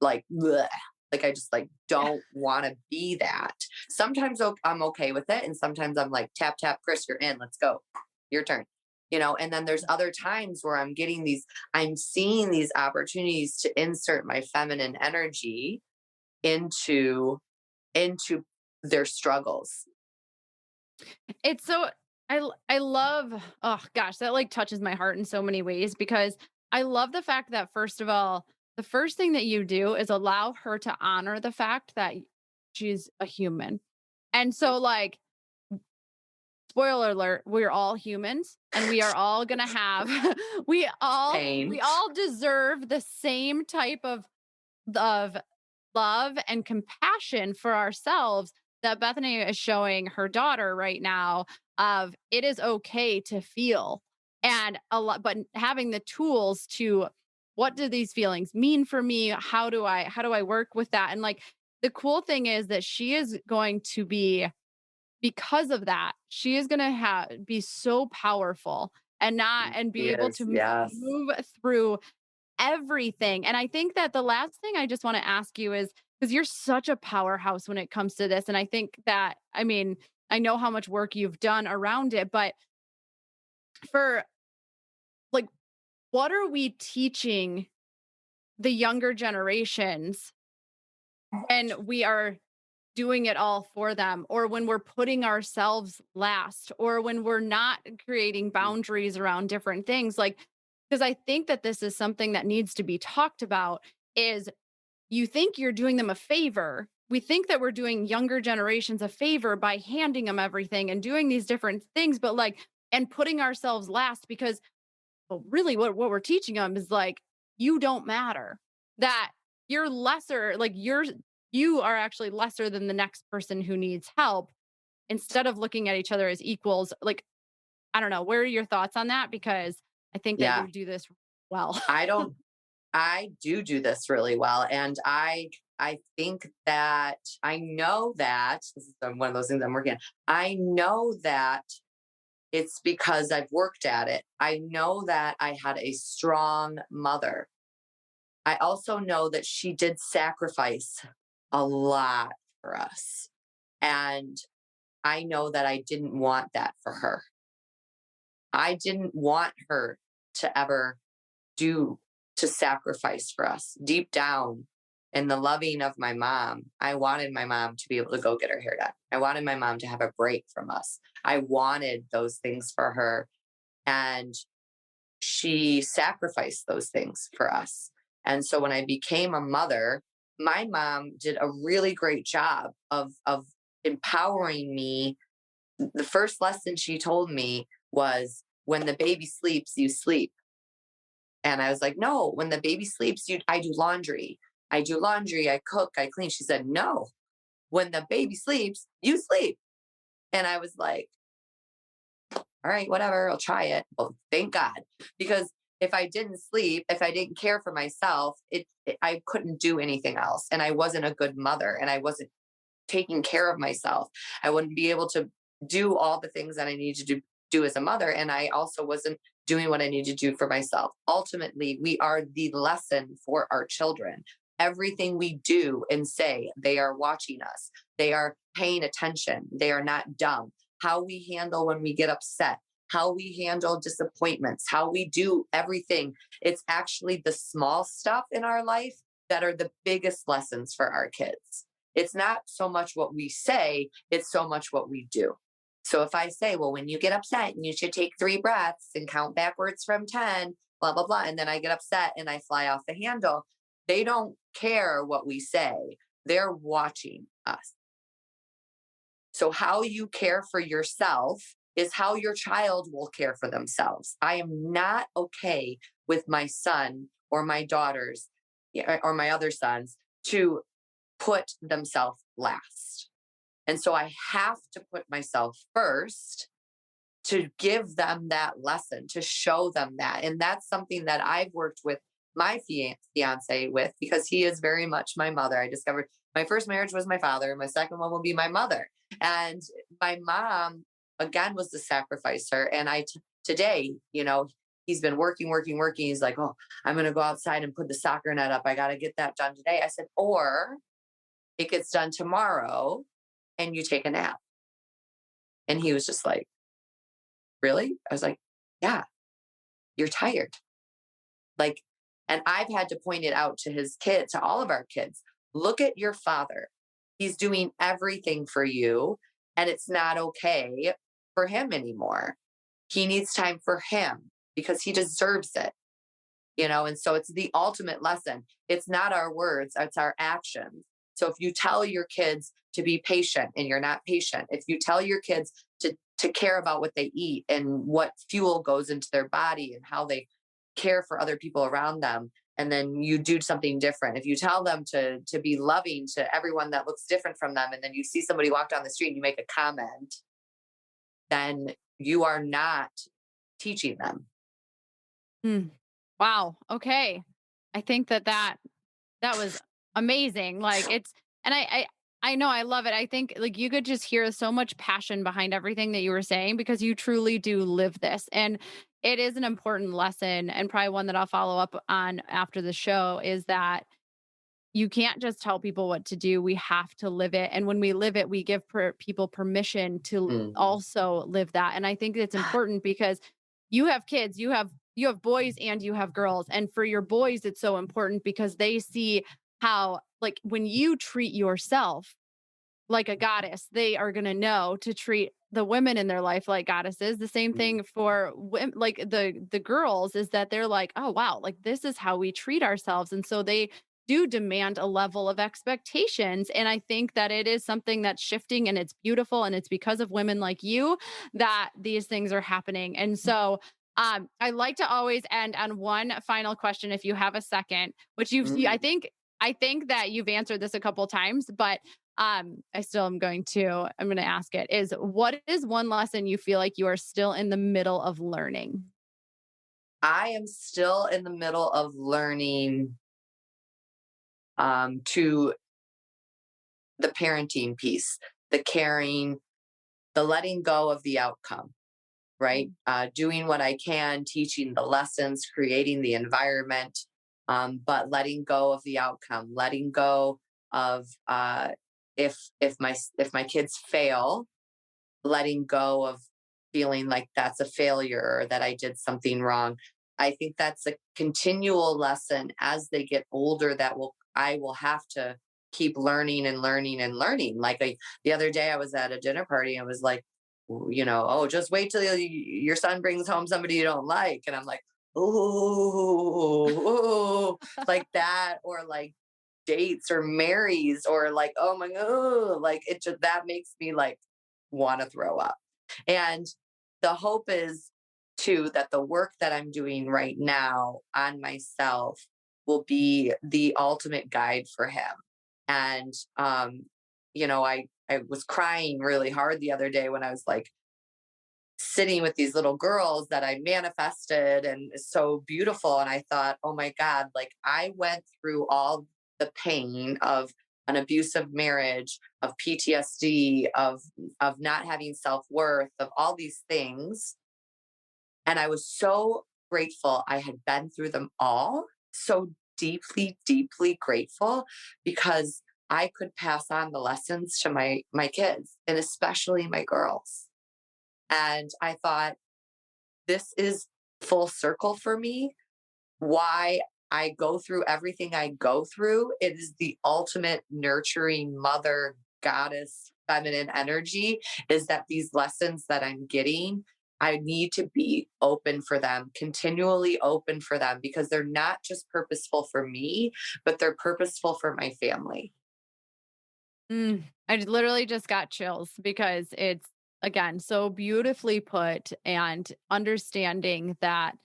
like, bleh. Like I just don't want to be that. Sometimes I'm okay with it, and sometimes I'm like, tap tap, Chris, you're in. Let's go, your turn. And then there's other times where I'm seeing these opportunities to insert my feminine energy into into their struggles. It's so I love, oh gosh, that like touches my heart in so many ways because I love the fact that first of all, the first thing that you do is allow her to honor the fact that she's a human. And so like spoiler alert, we're all humans and we are all going to have we all Pain. we all deserve the same type of love and compassion for ourselves that Bethany is showing her daughter right now of it is okay to feel and a lot but having the tools to what do these feelings mean for me, how do I work with that, and like the cool thing is that she is going to be, because of that, she is going to be so powerful and not and be able Yes, to yes. move through everything. And I think that the last thing I just want to ask you is because you're such a powerhouse when it comes to this. And I think that, I mean, I know how much work you've done around it, but for like, what are we teaching the younger generations when we are doing it all for them, or when we're putting ourselves last, or when we're not creating boundaries around different things. Like, because I think that this is something that needs to be talked about is you think you're doing them a favor. We think that we're doing younger generations a favor by handing them everything and doing these different things, but like, and putting ourselves last because, well, really what we're teaching them is like, you don't matter, that you're lesser, like you are actually lesser than the next person who needs help instead of looking at each other as equals. Like, I don't know. Where are your thoughts on that? Because I think that Yeah. you do this well. I don't I do this really well, and I think that I know that this is one of those things I'm working on. I know that it's because I've worked at it. I know that I had a strong mother. I also know that she did sacrifice a lot for us. And I know that I didn't want that for her. I didn't want her to ever do to sacrifice for us. Deep down in the loving of my mom, I wanted my mom to be able to go get her hair done. I wanted my mom to have a break from us. I wanted those things for her. And she sacrificed those things for us. And so when I became a mother, my mom did a really great job of empowering me. The first lesson she told me was, when the baby sleeps, you sleep. And I was like, no, when the baby sleeps, I do laundry. I do laundry, I cook, I clean. She said, no, when the baby sleeps, you sleep. And I was like, all right, whatever, I'll try it. Well, thank God. Because if I didn't sleep, if I didn't care for myself, I couldn't do anything else. And I wasn't a good mother, and I wasn't taking care of myself. I wouldn't be able to do all the things that I needed to do as a mother. And I also wasn't doing what I needed to do for myself. Ultimately, we are the lesson for our children. Everything we do and say, they are watching us. They are paying attention. They are not dumb. How we handle when we get upset, how we handle disappointments, how we do everything. It's actually the small stuff in our life that are the biggest lessons for our kids. It's not so much what we say, it's so much what we do. So if I say, well, when you get upset, you should take 3 breaths and count backwards from 10, blah, blah, blah. And then I get upset and I fly off the handle. They don't care what we say. They're watching us. So how you care for yourself is how your child will care for themselves. I am not okay with my son or my daughters or my other sons to put themselves last. And so I have to put myself first to give them that lesson, to show them that. And that's something that I've worked with my fiance with, because he is very much my mother. I discovered my first marriage was my father. My second one will be my mother. And my mom, again, was the sacrificer. And today, he's been working, working, working. He's like, oh, I'm going to go outside and put the soccer net up. I got to get that done today. I said, or it gets done tomorrow and you take a nap. And he was just like, really? I was like, yeah, you're tired. Like, and I've had to point it out to his kid, to all of our kids. Look at your father. He's doing everything for you, and it's not okay for him anymore. He needs time for him because he deserves it, and so it's the ultimate lesson. It's not our words, it's our actions. So if you tell your kids to be patient and you're not patient, if you tell your kids to care about what they eat and what fuel goes into their body and how they care for other people around them, and then you do something different. If you tell them to be loving to everyone that looks different from them, and then you see somebody walk down the street and you make a comment, then you are not teaching them. Hmm. Wow. Okay. I think that was amazing. Like and I know I love it. I think like you could just hear so much passion behind everything that you were saying because you truly do live this. And it is an important lesson, and probably one that I'll follow up on after the show, is that you can't just tell people what to do. We have to live it. And when we live it, we give people permission to Mhm. also live that. And I think it's important because you have kids, you have boys and you have girls. And for your boys, it's so important because they see how, like, when you treat yourself, like a goddess. They are going to know to treat the women in their life like goddesses. The same thing for like the girls is that they're like, "Oh wow, like this is how we treat ourselves." And so they do demand a level of expectations, and I think that it is something that's shifting and it's beautiful, and it's because of women like you that these things are happening. And so I like to always end on one final question if you have a second, which Mm. I think that you've answered this a couple times, but I still am I'm going to ask it is what is one lesson you feel like you are still in the middle of learning? I am still in the middle of learning to the parenting piece, the caring, the letting go of the outcome, right? Mm. Doing what I can, teaching the lessons, creating the environment, but letting go of the outcome, letting go of if my kids fail, letting go of feeling like that's a failure or that I did something wrong. I think that's a continual lesson as they get older that will I will have to keep learning and learning and learning. The other day I was at a dinner party and was like, oh, just wait till your son brings home somebody you don't like. And I'm like, oh, like that, or like dates or marries, or like, oh my God, like it just, that makes me like want to throw up. And the hope is too that the work that I'm doing right now on myself will be the ultimate guide for him. And I was crying really hard the other day when I was like sitting with these little girls that I manifested and is so beautiful. And I thought, oh my God, like I went through all the pain of an abusive marriage, of PTSD, of not having self-worth, of all these things. And I was so grateful I had been through them all. So deeply, deeply grateful because I could pass on the lessons to my kids and especially my girls. And I thought, this is full circle for me. Why I go through everything I go through. It is the ultimate nurturing mother, goddess, feminine energy, is that these lessons that I'm getting, I need to be open for them, continually open for them, because they're not just purposeful for me, but they're purposeful for my family. I literally just got chills because it's again so beautifully put and understanding that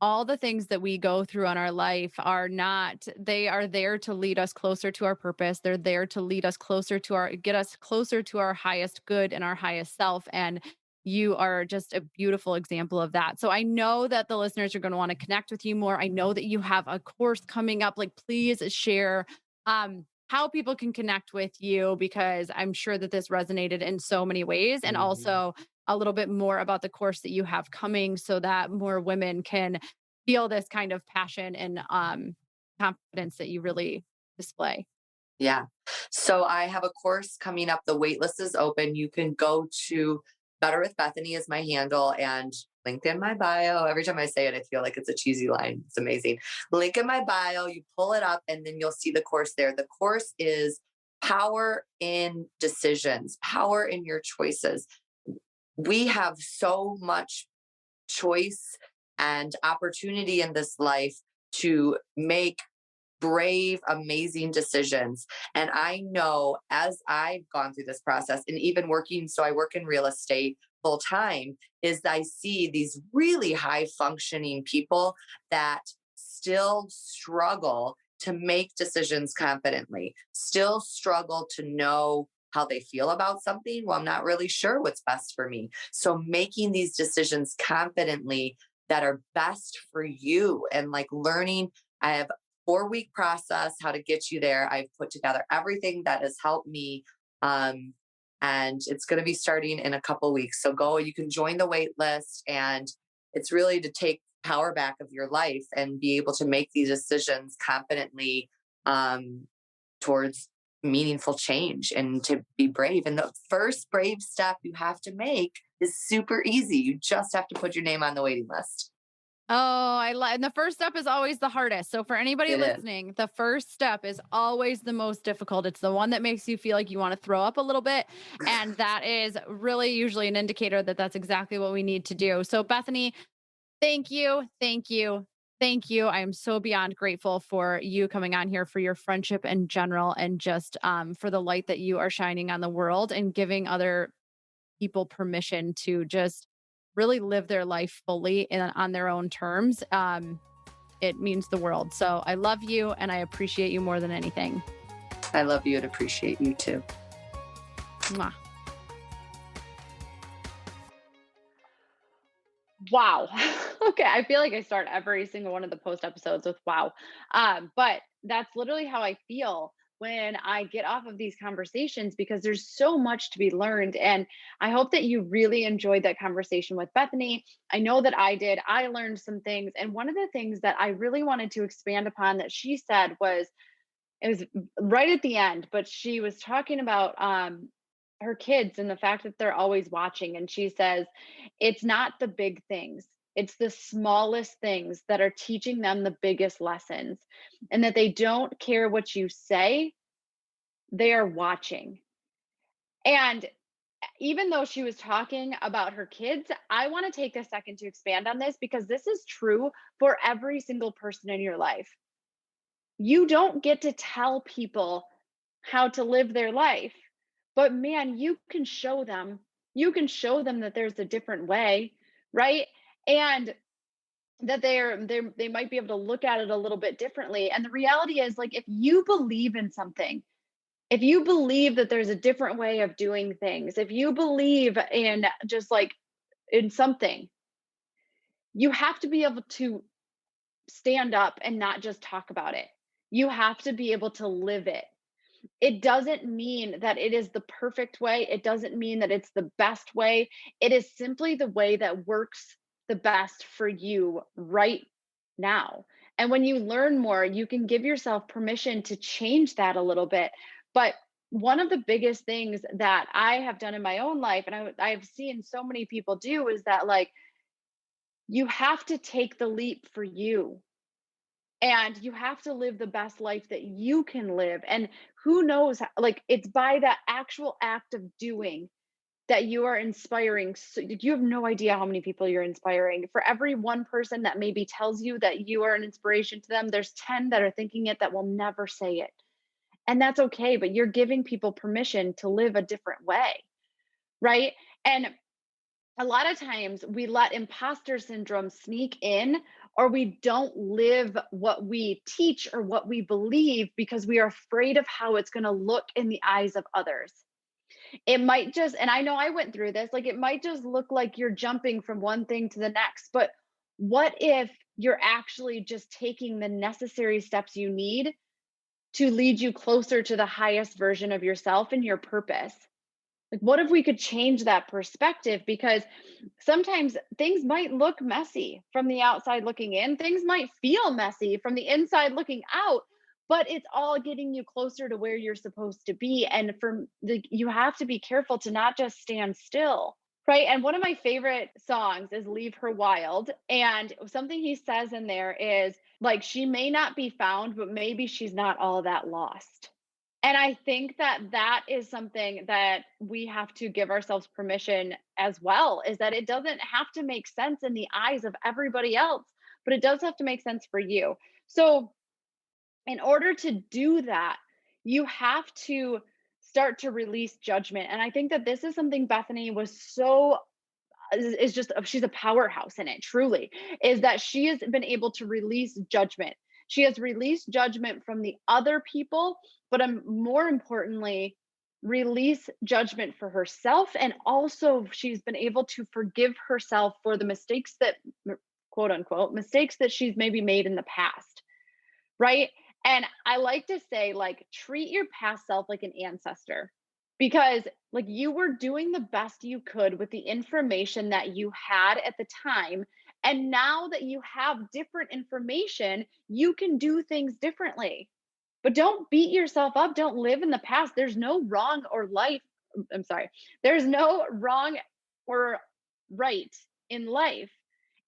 all the things that we go through on our life are not they are there to lead us closer to our purpose. They're there to lead us closer to our get us closer to our highest good and our highest self, and you are just a beautiful example of that. So I know that the listeners are going to want to connect with you more. I know that you have a course coming up. Like please share how people can connect with you because I'm sure that this resonated in so many ways, and Mhm. also a little bit more about the course that you have coming so that more women can feel this kind of passion and confidence that you really display. Yeah. So I have a course coming up. The wait list is open. You can go to Better with Bethany is my handle, and link in my bio. Every time I say it, I feel like it's a cheesy line. It's amazing. Link in my bio, you pull it up and then you'll see the course there. The course is power in decisions, power in your choices. We have so much choice and opportunity in this life to make brave, amazing decisions. And I know as I've gone through this process and even working, so I work in real estate full time, is I see these really high functioning people that still struggle to make decisions confidently, still struggle to know how they feel about something. Well, I'm not really sure what's best for me. So making these decisions confidently that are best for you and like learning. I have 4-week process how to get you there. I've put together everything that has helped me. Um, and it's going to be starting in a couple weeks. So go, you can join the wait list. And it's really to take power back of your life and be able to make these decisions confidently um, towards meaningful change and to be brave. And the first brave step you have to make is super easy. You just have to put your name on the waiting list. Oh, I love, and the first step is always the hardest. So for anybody It is. listening, the first step is always the most difficult. It's the one that makes you feel like you want to throw up a little bit, and that is really usually an indicator that that's exactly what we need to do. So Bethany, thank you, thank you, thank you. I am so beyond grateful for you coming on here, for your friendship in general, and just for the light that you are shining on the world and giving other people permission to just really live their life fully and on their own terms. It means the world. So I love you and I appreciate you more than anything. I love you and appreciate you too. Mwah. Wow. Okay. I feel like I start every single one of the post episodes with wow. But that's literally how I feel when I get off of these conversations because there's so much to be learned. And I hope that you really enjoyed that conversation with Bethany. I know that I did. I learned some things. And one of the things that I really wanted to expand upon that she said was, it was right at the end, but she was talking about her kids and the fact that they're always watching. And she says, it's not the big things, it's the smallest things that are teaching them the biggest lessons. And that they don't care what you say, they are watching. And even though she was talking about her kids, I want to take a second to expand on this because this is true for every single person in your life. You don't get to tell people how to live their life. But man, you can show them. You can show them that there's a different way, right? And that they might be able to look at it a little bit differently. And the reality is like if you believe in something, if you believe that there's a different way of doing things, if you believe in just like in something, you have to be able to stand up and not just talk about it. You have to be able to live it. It doesn't mean that it is the perfect way. It doesn't mean that it's the best way. It is simply the way that works the best for you right now. And when you learn more, you can give yourself permission to change that a little bit. But one of the biggest things that I have done in my own life, and I've seen so many people do, is that like you have to take the leap for you and you have to live the best life that you can live. And who knows, like it's by that actual act of doing that you are inspiring. So you have no idea how many people you're inspiring. For every one person that maybe tells you that you are an inspiration to them, there's 10 that are thinking it that will never say it. And that's okay, but you're giving people permission to live a different way, right? And a lot of times we let imposter syndrome sneak in, or we don't live what we teach or what we believe because we are afraid of how it's going to look in the eyes of others. It might just, and I know I went through this, like it might just look like you're jumping from one thing to the next. But what if you're actually just taking the necessary steps you need to lead you closer to the highest version of yourself and your purpose? Like, what if we could change that perspective? Because sometimes things might look messy from the outside looking in, things might feel messy from the inside looking out, but it's all getting you closer to where you're supposed to be. And you have to be careful to not just stand still. Right. And one of my favorite songs is Leave Her Wild. And something he says in there is like, she may not be found, but maybe she's not all that lost. And I think that that is something that we have to give ourselves permission as well, is that it doesn't have to make sense in the eyes of everybody else, but it does have to make sense for you. So, in order to do that, you have to start to release judgment. And I think that this is something Bethany was so is just she's a powerhouse in it, truly, is that she has been able to release judgment. She has released judgment from the other people, but more importantly, release judgment for herself. And also she's been able to forgive herself for the mistakes that, quote unquote, mistakes that she's maybe made in the past, right? And I like to say, like, treat your past self like an ancestor because, like, you were doing the best you could with the information that you had at the time. And now that you have different information, you can do things differently. But don't beat yourself up. Don't live in the past. There's no wrong or life. I'm sorry. There's no wrong or right in life.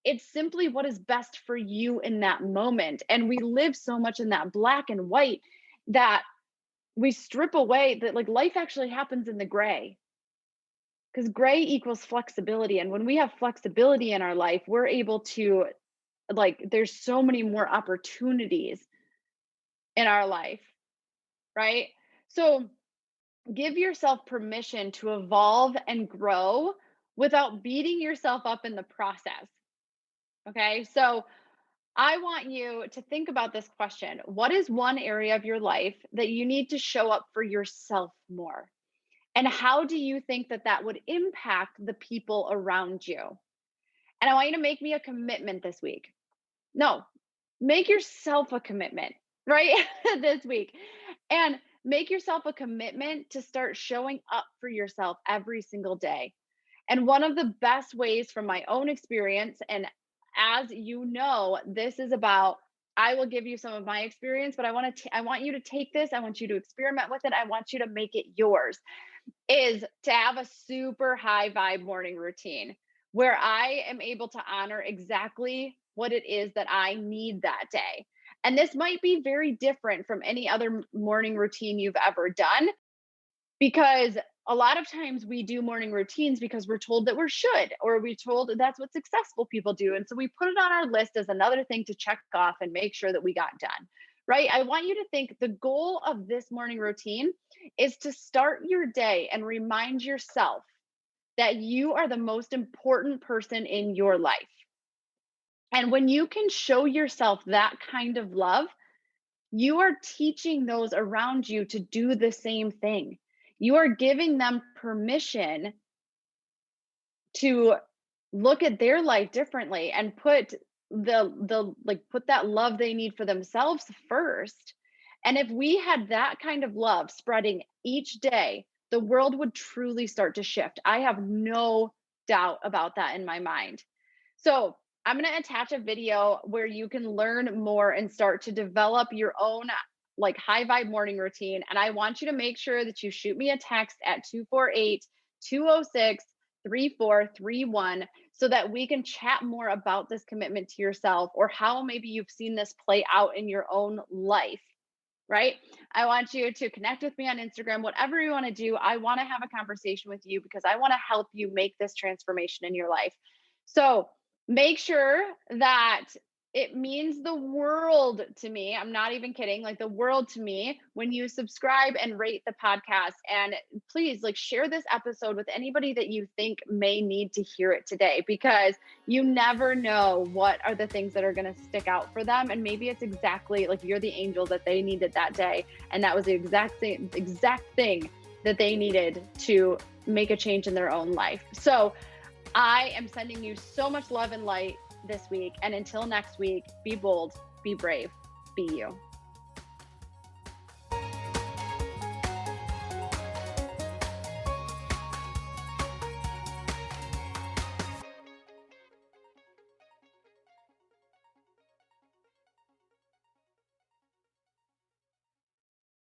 It's simply what is best for you in that moment. And we live so much in that black and white that we strip away that like life actually happens in the gray, because gray equals flexibility. And when we have flexibility in our life, we're able to, like, there's so many more opportunities in our life, right? So give yourself permission to evolve and grow without beating yourself up in the process. Okay. So I want you to think about this question. What is one area of your life that you need to show up for yourself more? And how do you think that that would impact the people around you? And I want you to make me a commitment this week. No, make yourself a commitment, right? This week. And make yourself a commitment to start showing up for yourself every single day. And one of the best ways from my own experience, and as you know, this is about, I will give you some of my experience, but I want you to take this, I want you to experiment with it, I want you to make it yours, is to have a super high vibe morning routine where I am able to honor exactly what it is that I need that day. And this might be very different from any other morning routine you've ever done, because a lot of times we do morning routines because we're told that we should, or we're told that that's what successful people do. And so we put it on our list as another thing to check off and make sure that we got done, right? I want you to think the goal of this morning routine is to start your day and remind yourself that you are the most important person in your life. And when you can show yourself that kind of love, you are teaching those around you to do the same thing. You are giving them permission to look at their life differently and put put that love they need for themselves first. And if we had that kind of love spreading each day, the world would truly start to shift. I have no doubt about that in my mind. So I'm going to attach a video where you can learn more and start to develop your own like high vibe morning routine. And I want you to make sure that you shoot me a text at 248-206-3431 so that we can chat more about this commitment to yourself, or how maybe you've seen this play out in your own life, right? I want you to connect with me on Instagram, whatever you want to do. I want to have a conversation with you because I want to help you make this transformation in your life. So make sure that it means the world to me. I'm not even kidding, like the world to me, when you subscribe and rate the podcast. And please, like, share this episode with anybody that you think may need to hear it today, because you never know what are the things that are going to stick out for them. And maybe it's exactly like you're the angel that they needed that day. And that was the exact thing that they needed to make a change in their own life. So I am sending you so much love and light this week. And until next week, be bold, be brave, be you.